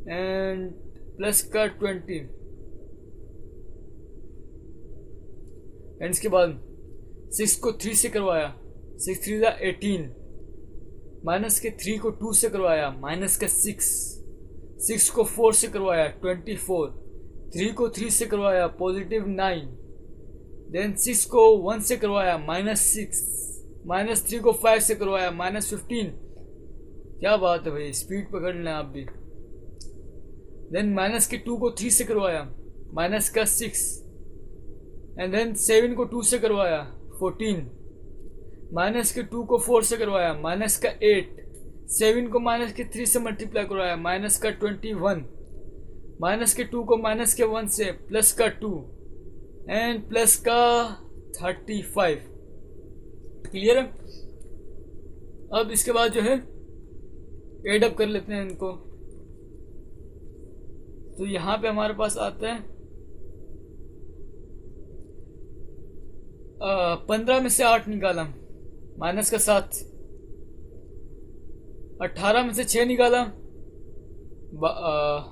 एंड प्लस का 20। एंड इसके बाद 6 को 3 से करवाया, 6 3 18, माइनस के 3 को 2 से करवाया, माइनस का 6, 6 को 4 से करवाया 24, 3 को 3 से करवाया +9, देन 6 को 1 से करवाया -6, -3 को 5 से करवाया -15। क्या बात है भाई, स्पीड पकड़ लें आप भी। देन माइनस के 2 को 3 से करवाया, माइनस का 6, एंड देन 7 को 2 से करवाया 14, माइनस के 2 को 4 से करवाया माइनस का 8, 7 को माइनस के 3 से मल्टीप्लाई करवाया माइनस का 21, माइनस के 2 को माइनस के 1 से प्लस का 2 एंड प्लस का 35। क्लियर है। अब इसके बाद जो है एड अप कर लेते हैं इनको। तो यहाँ पे हमारे पास आता है 15 में से 8 निकाला, माइनस का 7, 18 में से 6 निकाला,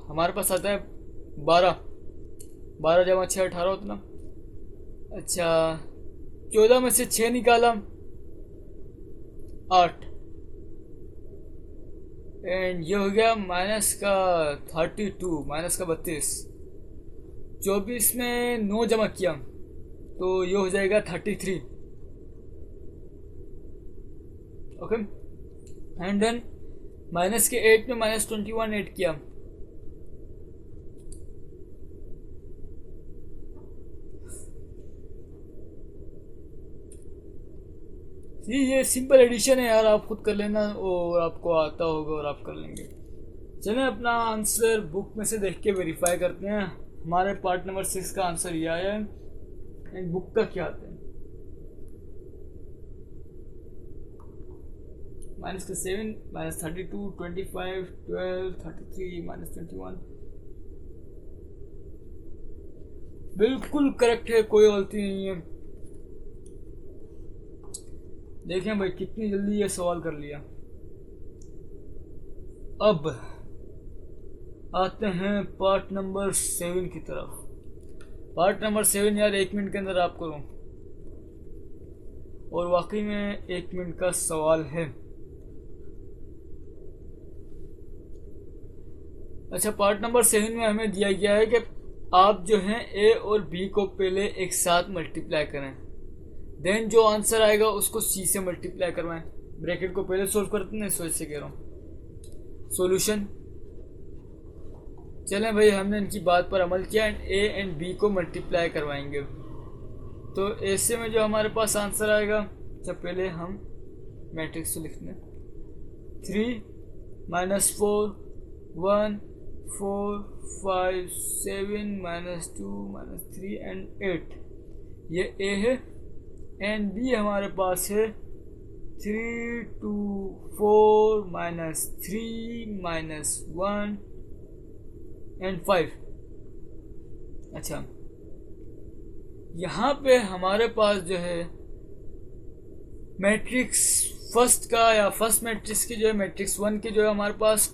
हमारे पास आता है 12, 12 जमा 6 18 उतना। अच्छा, 14 में से 6 निकाला 8, एंड ये हो गया माइनस का 32, माइनस का 32। 24 में 9 जमा किया तो ये हो जाएगा 33। ओके, एंड देन माइनस के 8 में -21 ऐड किया, ये सिंपल एडिशन है यार, आप खुद कर लेना और आपको आता होगा और आप कर लेंगे। चलें अपना आंसर बुक में से देख के वेरीफाई करते हैं। हमारे पार्ट नंबर 6 का आंसर ये आया है। एंड बुक का क्या आता है? -7 -32 25 12 33 -21 बिल्कुल करेक्ट है, कोई गलती नहीं है। देखें भाई कितनी जल्दी ये सवाल कर लिया। अब आते हैं पार्ट नंबर 7 की तरफ। पार्ट नंबर 7 यार 1 मिनट के अंदर आप करो, और वाकई में 1 मिनट का सवाल है। अच्छा, पार्ट नंबर 7 में हमें दिया गया है कि आप जो हैं ए और बी को पहले एक साथ मल्टीप्लाई करें, देन जो आंसर आएगा उसको सी से मल्टीप्लाई करवाएं। ब्रैकेट को पहले सोल्व करते हैं, सोच से कह रहा हूँ। सॉल्यूशन, चलें भाई हमने इनकी बात पर अमल किया एंड ए एंड बी को मल्टीप्लाई करवाएंगे। तो ऐसे में जो हमारे पास आंसर आएगा, जब पहले हम मैट्रिक्स को लिख दें। 3 -4 1 4 5 7 -2 -3 एंड 8, ये ए है। एंड बी हमारे पास है 3 2 4 -3 -1 एंड 5। अच्छा, यहाँ पे हमारे पास जो है मैट्रिक्स फर्स्ट का या फर्स्ट मैट्रिक्स की जो है मैट्रिक्स 1 की जो है हमारे पास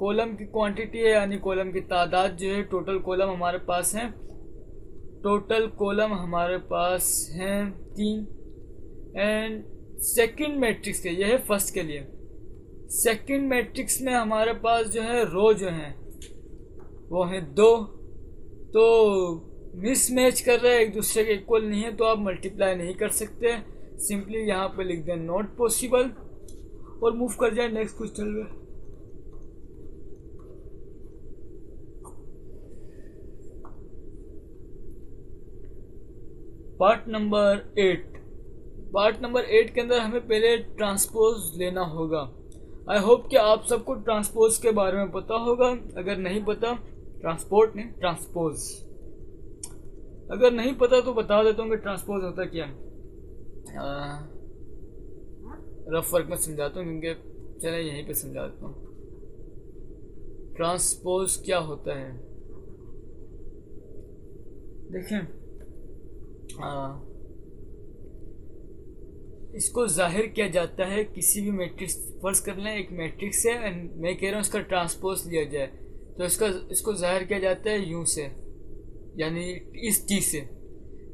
कॉलम की क्वांटिटी है, यानी कॉलम की तादाद जो है। टोटल कॉलम हमारे पास हैं, टोटल कॉलम हमारे पास हैं 3। एंड सेकंड मैट्रिक्स के, यह है फर्स्ट के लिए। सेकंड मैट्रिक्स में हमारे पास जो है रो जो हैं वो हैं 2, तो मिसमैच कर रहे हैं, एक दूसरे के इक्वल नहीं है, तो आप मल्टीप्लाई नहीं कर सकते। सिंपली यहाँ पे लिख दें नॉट पॉसिबल और मूव कर जाए नेक्स्ट क्वेश्चन में। Part number 8। पार्ट नंबर 8 के अंदर हमें पहले ट्रांसपोज लेना होगा। आई होप कि आप सबको ट्रांसपोज के बारे में पता होगा। अगर नहीं पता, ट्रांसपोर्ट नहीं ट्रांसपोज, अगर नहीं पता तो बता देता हूँ कि ट्रांसपोज होता क्या है। रफ वर्क में समझाता हूँ, क्योंकि चले यहीं पे समझा देता हूँ ट्रांसपोज क्या होता है। देखें, इसको जाहिर किया जाता है किसी भी मैट्रिक्स, फर्ज कर लें एक मैट्रिक्स है एंड मैं कह रहा हूँ इसका ट्रांसपोज लिया जाए, तो इसको जाहिर किया जाता है यूं से, यानी इस चीज़ से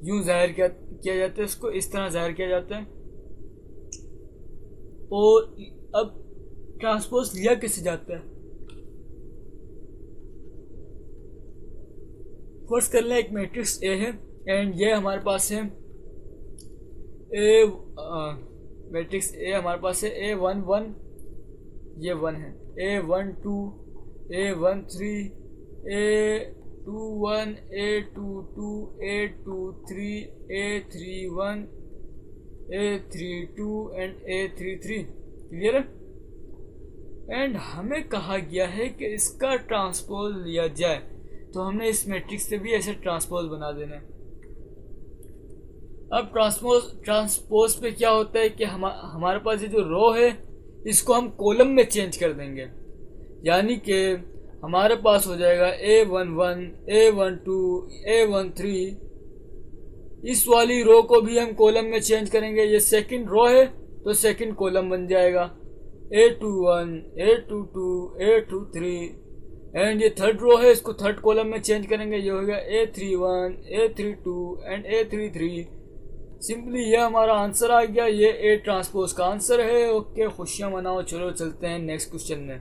यूं जाहिर किया जाता है, इसको इस तरह जाहिर किया जाता है। और अब ट्रांसपोज लिया कैसे जाता है, फर्ज कर लें एक मैट्रिक्स ए है एंड ये हमारे पास है ए, मैट्रिक्स ए हमारे पास है A11, ये 1 है, A12 A13 A21 A22 A23 A31 A32 and A33। Clear है? एंड हमें कहा गया है कि इसका ट्रांसपोज लिया जाए, तो हमने इस मैट्रिक्स से भी ऐसे ट्रांसपोज बना देना है। अब ट्रांसपोज पे क्या होता है कि हमारे पास ये जो रो है इसको हम कॉलम में चेंज कर देंगे, यानी कि हमारे पास हो जाएगा A11 A12 A13। इस वाली रो को भी हम कॉलम में चेंज करेंगे। ये सेकंड रो है तो सेकंड कॉलम बन जाएगा A21 A22 A23। एंड ये थर्ड रो है, इसको थर्ड कॉलम में चेंज करेंगे, ये हो गया A31 A32 and A33। Simply ये हमारा आंसर आ गया, ये ए ट्रांसपोज का आंसर है। ओके, खुशियाँ मनाओ। चलो चलते हैं नेक्स्ट क्वेश्चन में,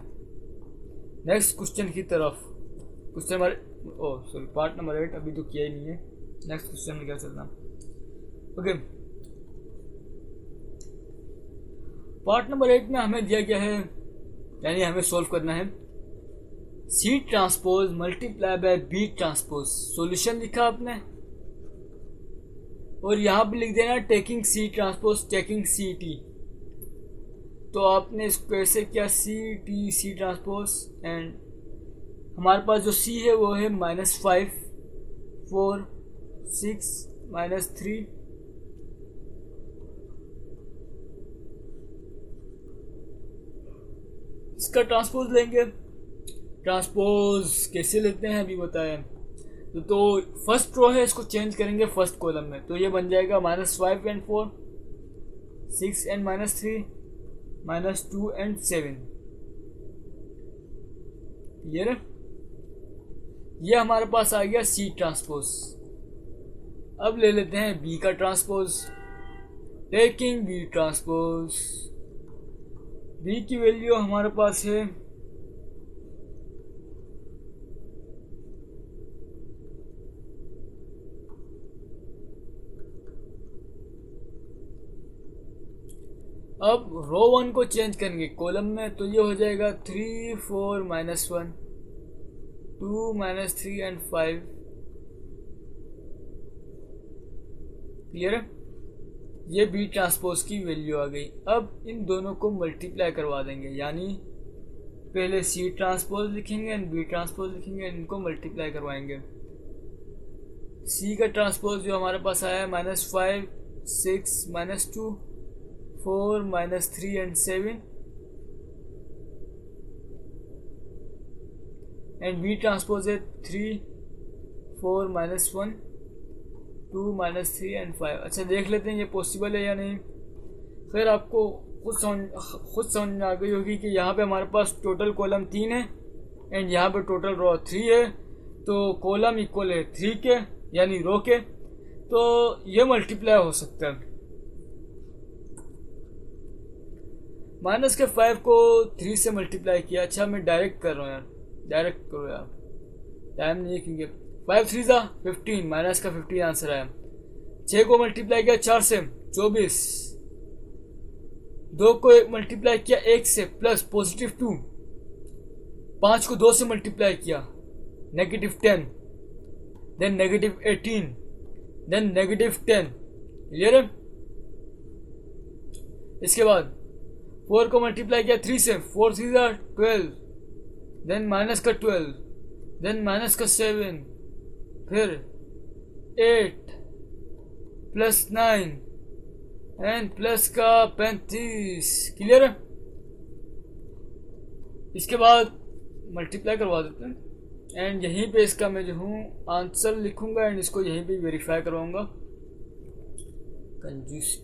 नेक्स्ट क्वेश्चन की तरफ। क्वेश्चन नंबर पार्ट नंबर 8 अभी तो किया ही नहीं है। नेक्स्ट क्वेश्चन में क्या चलना। ओके, पार्ट नंबर 8 में हमें दिया गया है, यानी हमें सोल्व करना है C transpose multiply by B transpose. Solution लिखा आपने, और यहाँ पे लिख देना taking C transpose taking C T. तो आपने इसको ऐसे किया C T C transpose, and हमारे पास जो सी है वो है -5 4 6 -3 इसका ट्रांसपोज लेंगे। ट्रांसपोज कैसे लेते हैं अभी बताया। तो फर्स्ट रो है इसको चेंज करेंगे फर्स्ट कॉलम में, तो ये बन जाएगा -5 and 4 6 and -3 -2 and 7। क्लियर है। ये हमारे पास आ गया सी ट्रांसपोज। अब ले लेते हैं बी का transpose. Taking B transpose, B की वैल्यू हमारे पास है अब रो 1 को चेंज करेंगे कॉलम में, तो ये हो जाएगा 3 4 -1 2 -3 and 5। क्लियर है। ये बी ट्रांसपोज की वैल्यू आ गई। अब इन दोनों को मल्टीप्लाई करवा देंगे, यानी पहले सी ट्रांसपोज लिखेंगे एंड बी ट्रांसपोज लिखेंगे, इनको मल्टीप्लाई करवाएंगे। सी का ट्रांसपोज जो हमारे पास आया है -5 6 -2 4 -3 and 7, एंड बी ट्रांसपोज है 3 4 -1 2 -3 and 5। अच्छा देख लेते हैं ये पॉसिबल है या नहीं। फिर आपको खुद समझ में आ गई होगी कि यहाँ पे हमारे पास टोटल कॉलम 3 है एंड यहाँ पे टोटल रो 3 है, तो कॉलम इक्वल है 3 के यानी रो के, तो ये मल्टीप्लाई हो सकता है। -5 को 3 से मल्टीप्लाई किया। अच्छा मैं डायरेक्ट कर रहा हूँ यार, डायरेक्ट करो यार, टाइम नहीं है क्योंकि 5 3 15 -15 आंसर आया। 6 को मल्टीप्लाई किया 4 से 24, 2 को मल्टीप्लाई किया 1 से प्लस +2, 5 को 2 से मल्टीप्लाई किया -10, देन -18, देन -10। क्लियर है। इसके बाद 4 को मल्टीप्लाई किया 3 से, 4 3 12, देन -12, देन -7, फिर 8 + 9 एंड प्लस का 35। क्लियर है। इसके बाद मल्टीप्लाई करवा देते हैं एंड यहीं पे इसका मैं जो हूँ आंसर लिखूंगा एंड इसको यहीं पे वेरीफाई करवाऊंगा। कंजूस।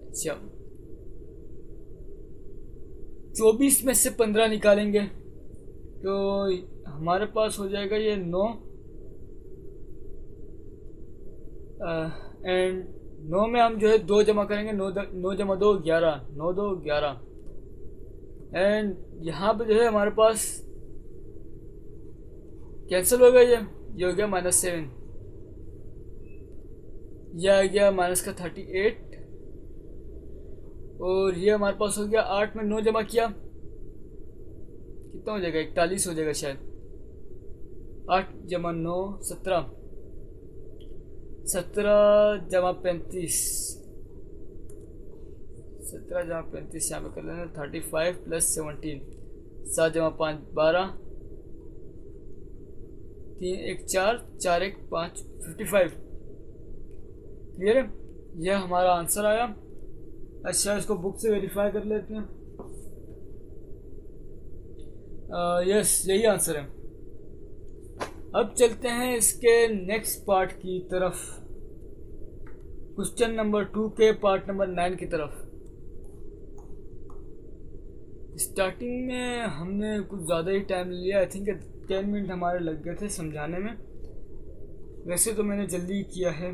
अच्छा 24 में से 15 निकालेंगे तो हमारे पास हो जाएगा ये 9 एंड 9 में हम जो है 2 जमा करेंगे, 9 जमा 2 11, 9 2 11 एंड यहाँ पे जो है हमारे पास कैंसिल हो गया। ये हो गया -7, यह आ गया -38 और ये हमारे पास हो गया 8 में 9 जमा किया कितना हो जाएगा 41 हो जाएगा शायद। 8 जमा 9 17, 17 जमा 35, 17 जमा 35 यहाँ पे कर लेना 35 + 17, 7 जमा 5 12, 3 1 4 4 1 5 55। क्लियर है। यह हमारा आंसर आया। अच्छा इसको बुक से वेरीफाई कर लेते हैं। यस यही आंसर है। अब चलते हैं इसके नेक्स्ट पार्ट की तरफ, क्वेश्चन नंबर 2 के पार्ट नंबर 9 की तरफ। स्टार्टिंग में हमने कुछ ज़्यादा ही टाइम लिया, आई थिंक 10 मिनट हमारे लग गए थे समझाने में। वैसे तो मैंने जल्दी किया है,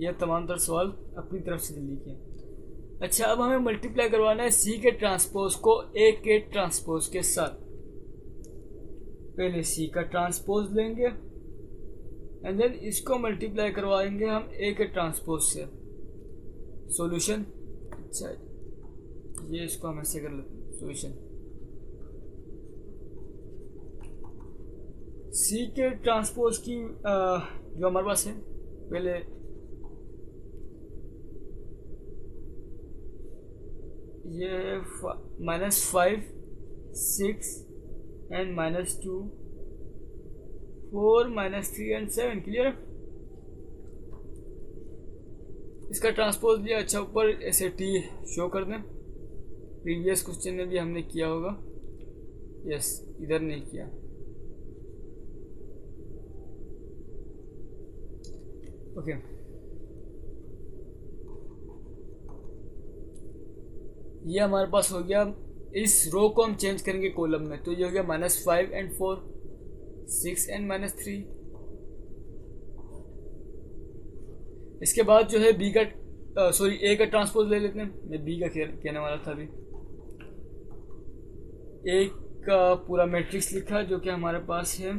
यह तमाम तर सवाल अपनी तरफ से जल्दी किया। अच्छा अब हमें मल्टीप्लाई करवाना है सी के ट्रांसपोज को ए के ट्रांसपोज के साथ। पहले सी का ट्रांसपोज लेंगे एंड देन इसको मल्टीप्लाई करवाएंगे हम ए के ट्रांसपोज से। सॉल्यूशन। अच्छा ये इसको हम ऐसे कर लेते हैं सॉल्यूशन। सी के ट्रांसपोज की जो हमारे पास है, पहले ये -5 6 एंड -2 4 -3 एंड 7। क्लियर है? इसका ट्रांसपोज लिया। अच्छा, ऊपर ऐसे टी शो कर दें। प्रीवियस क्वेश्चन में भी हमने किया होगा। यस, इधर नहीं किया। ओके, ये हमारे पास हो गया। इस रो को हम चेंज करेंगे कॉलम में, तो ये हो गया -5 एंड 4 6 एंड -3। इसके बाद जो है बी का सॉरी ए का ट्रांसपोज ले लेते हैं। मैं बी का कहने वाला था अभी। ए का पूरा मैट्रिक्स लिखा जो कि हमारे पास है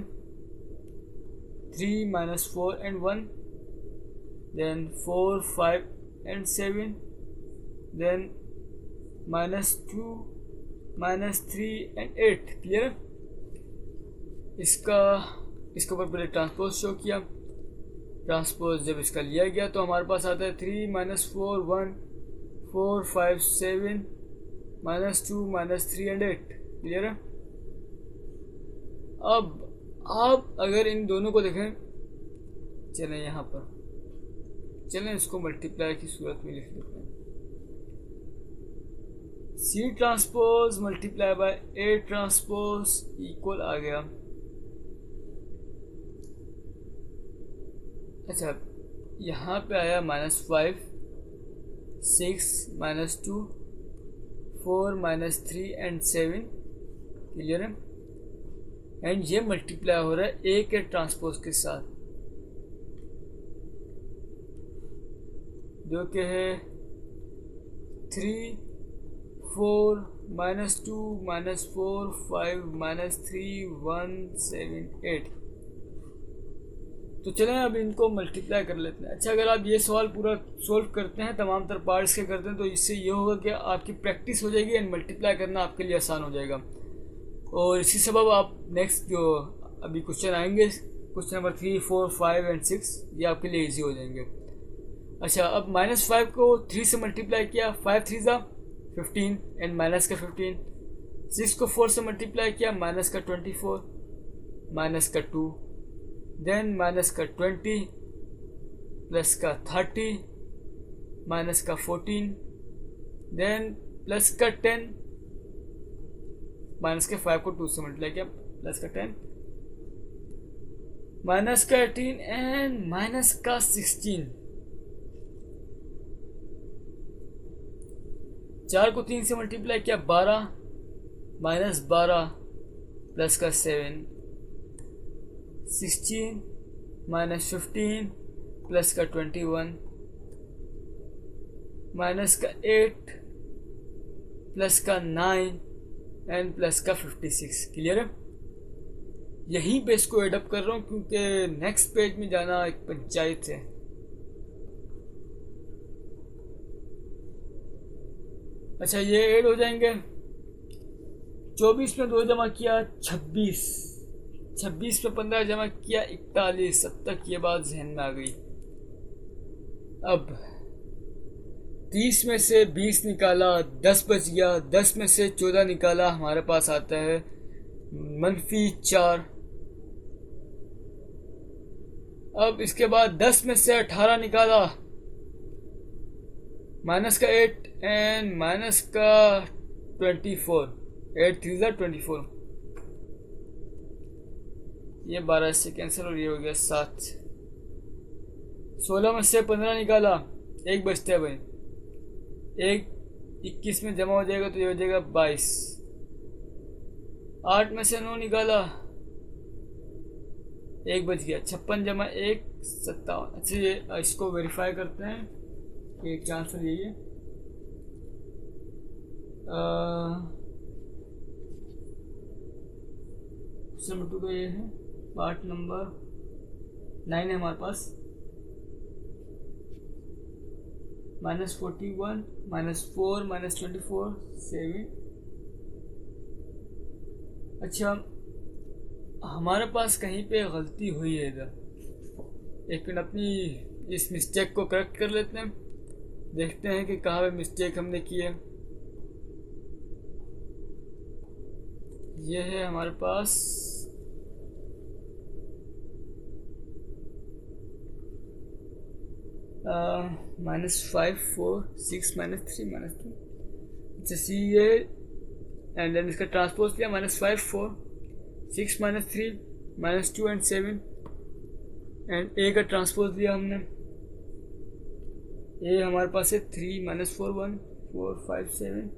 3 -4 and 1, then 4 5 and 7, then -2 -3 and 8। Clear है? इसके ऊपर पहले ट्रांसपोज शो किया। ट्रांसपोज जब इसका लिया गया तो हमारे पास आता है 3 -4 1 4 5 7 -2 -3 एंड 8। क्लियर है? अब आप अगर इन दोनों को देखें, चलें यहाँ पर, चलें इसको मल्टीप्लाई की सूरत में लिख लेते हैं। C transpose multiply by A transpose equal आ गया। अच्छा, यहाँ पे आया -5 6 -2 4 -3 एंड 7। क्लियर है? एंड ये मल्टीप्लाई हो रहा है ए के ट्रांसपोज के साथ, जो कि है 3 4 -2 -4 5 -3 1 7 8। तो चलें अब इनको मल्टीप्लाई कर लेते हैं। अच्छा, अगर आप ये सवाल पूरा सोल्व करते हैं, तमाम तर पार्ट्स के करते हैं, तो इससे ये होगा कि आपकी प्रैक्टिस हो जाएगी एंड मल्टीप्लाई करना आपके लिए आसान हो जाएगा। और इसी सबब आप नेक्स्ट जो अभी क्वेश्चन आएंगे, क्वेश्चन नंबर 3 4 5 एंड 6, ये आपके लिए ईजी हो जाएंगे। अच्छा, अब -5 को 3 से मल्टीप्लाई किया, 5 3 ज़ा 15 एंड माइनस का 15। 6 को 4 से मल्टीप्लाई किया, माइनस का 24 माइनस का 2, देन माइनस का 20 प्लस का 30 माइनस का 14, देन प्लस का 10 माइनस के 5 को 2 से मल्टीप्लाई किया, प्लस का 10 माइनस का 18 एंड माइनस का 16। 4 को 3 से मल्टीप्लाई किया, 12 माइनस 12 प्लस का 7, 16 माइनस 15 प्लस का 21 माइनस का 8 प्लस का 9 एंड प्लस का 56। क्लियर है? यहीं पे इसको एडअप कर रहा हूँ क्योंकि नेक्स्ट पेज में जाना एक पंचायत है। अच्छा, ये ऐड हो जाएंगे। 24 में 2 जमा किया 26, 26 में 15 जमा किया 41। अब तक ये बात जहन में आ गई। अब 30 में से 20 निकाला, 10 बच गया। 10 में से 14 निकाला, हमारे पास आता है -4। अब इसके बाद 10 में से 18 निकाला, माइनस का 8 एंड माइनस का 24। 8 3 ज़ा 24। ये 12 से कैंसिल और ये हो गया 7। 16 में से 15 निकाला, 1 बचता है भाई। 1 21 में जमा हो जाएगा तो ये हो जाएगा 22। 8 में से 9 निकाला, 1 बच गया। 56 जमा 1 57। अच्छा, ये इसको वेरीफाई करते हैं कि एक आंसर यही है। नंबर 2 का ये है। पार्ट नंबर 9 है हमारे पास। -41 -4 -24 7। अच्छा, हमारे पास कहीं पे गलती हुई है इधर। एक मिनट, अपनी इस मिस्टेक को करेक्ट कर लेते हैं। देखते हैं कि कहाँ पे मिस्टेक हमने की है। ये है हमारे पास -5 4 6 -3 -2। अच्छा सी ये एंड देन इसका ट्रांसपोज लिया -5 4 6 -3 -2 एंड 7 एंड ए का ट्रांसपोज लिया हमने। ए हमारे पास है 3 -4 1 4 5 7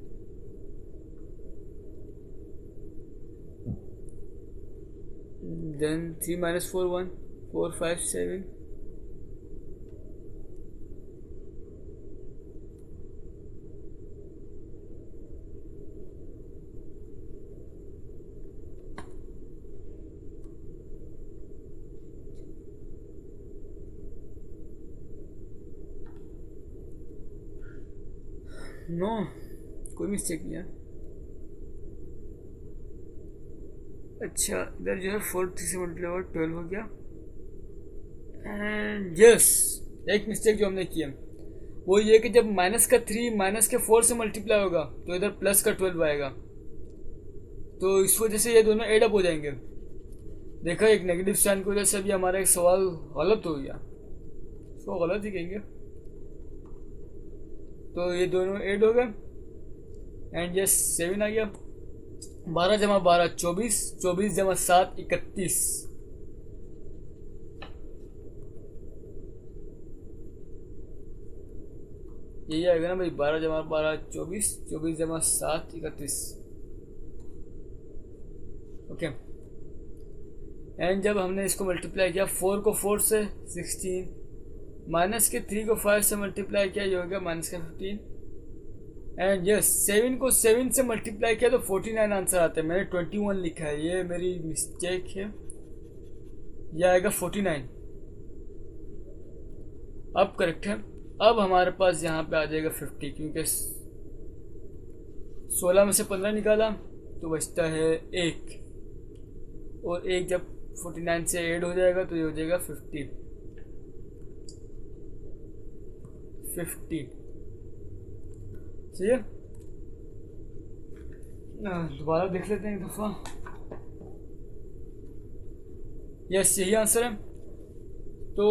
देन 3 -4 1 4 5 7 नो कोई मिस्टेक नहीं है। अच्छा इधर जो है 4 3 से मल्टीप्लाई 12 हो गया। एंड यस एक मिस्टेक जो हमने किया वो ये कि जब माइनस का 3 माइनस के 4 से मल्टीप्लाई होगा तो इधर प्लस का 12 आएगा, तो इस वजह से ये दोनों एड अप हो जाएंगे। देखा एक नेगेटिव साइन की वजह से अभी हमारा एक सवाल गलत हो गया, इसको गलत ही कहेंगे। तो ये दोनों ऐड हो गए एंड ये 7 आ गया। 12 जमा 12 24, 24 जमा 7 31। यही आएगा ना भाई, 12 जमा 12 24, 24 जमा 7 31। ओके एंड जब हमने इसको मल्टीप्लाई किया 4 को 4 से 16, माइनस के 3 को 5 से मल्टीप्लाई किया, ये हो गया माइनस का 15। एंड यस 7 को 7 से मल्टीप्लाई किया तो 49 आंसर आता है। मैंने 21 लिखा है, ये मेरी मिस्टेक है, यह आएगा 49। अब करेक्ट है। अब हमारे पास यहाँ पे आ जाएगा 50, क्योंकि 16 में से 15 निकाला तो बचता है 1, और 1 जब 49 से ऐड हो जाएगा तो ये हो जाएगा 50। सही है। दोबारा देख लेते हैं एक दफ़ा। यस यही आंसर है। तो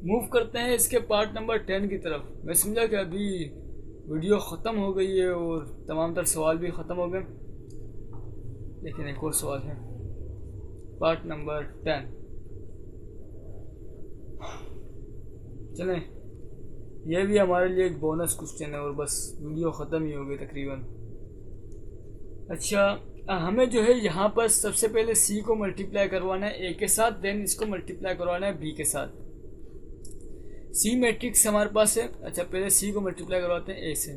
मूव करते हैं इसके पार्ट नंबर 10 की तरफ। मैं समझा कि अभी वीडियो ख़त्म हो गई है और तमाम तर सवाल भी ख़त्म हो गए, लेकिन एक और सवाल है पार्ट नंबर 10। चलें, यह भी हमारे लिए एक बोनस क्वेश्चन है और बस वीडियो ख़त्म ही हो गई तकरीबन। अच्छा हमें जो है यहाँ पर सबसे पहले सी को मल्टीप्लाई करवाना है ए के साथ, देन इसको मल्टीप्लाई करवाना है बी के साथ। सी मैट्रिक्स हमारे पास है। अच्छा पहले सी को मल्टीप्लाई करवाते हैं ए से।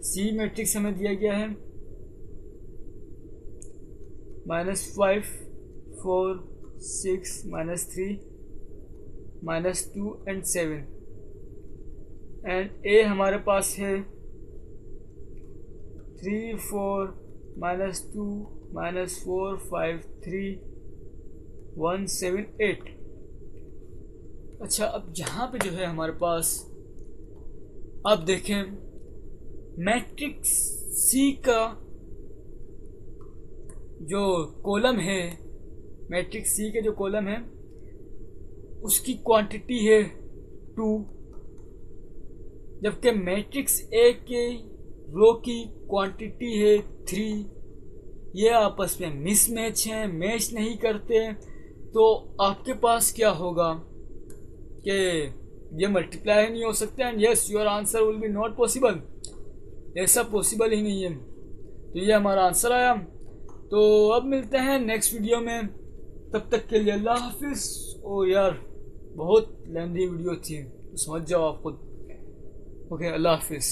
सी मैट्रिक्स हमें दिया गया है -5 4 6 -3 -2 एंड 7 एंड ए हमारे पास है 3 4 -2 -4 5 3 1 7 8। अच्छा अब यहाँ पे जो है हमारे पास, अब देखें मैट्रिक्स सी का जो कॉलम है, मैट्रिक्स सी के जो कॉलम है उसकी क्वांटिटी है 2, जबकि मैट्रिक्स ए के रो की क्वांटिटी है 3। ये आपस में मिसमैच हैं, मैच नहीं करते। तो आपके पास क्या होगा कि ये मल्टीप्लाई नहीं हो सकते and yes your answer will be not possible. ऐसा पॉसिबल ही नहीं है। तो ये हमारा आंसर आया। तो अब मिलते हैं नेक्स्ट वीडियो में, तब तक के लिए अल्लाह हाफिज़। और यार बहुत लेंदी वीडियो थी, तो समझ जाओ आप खुद। ओके अल्लाह हाफिज़।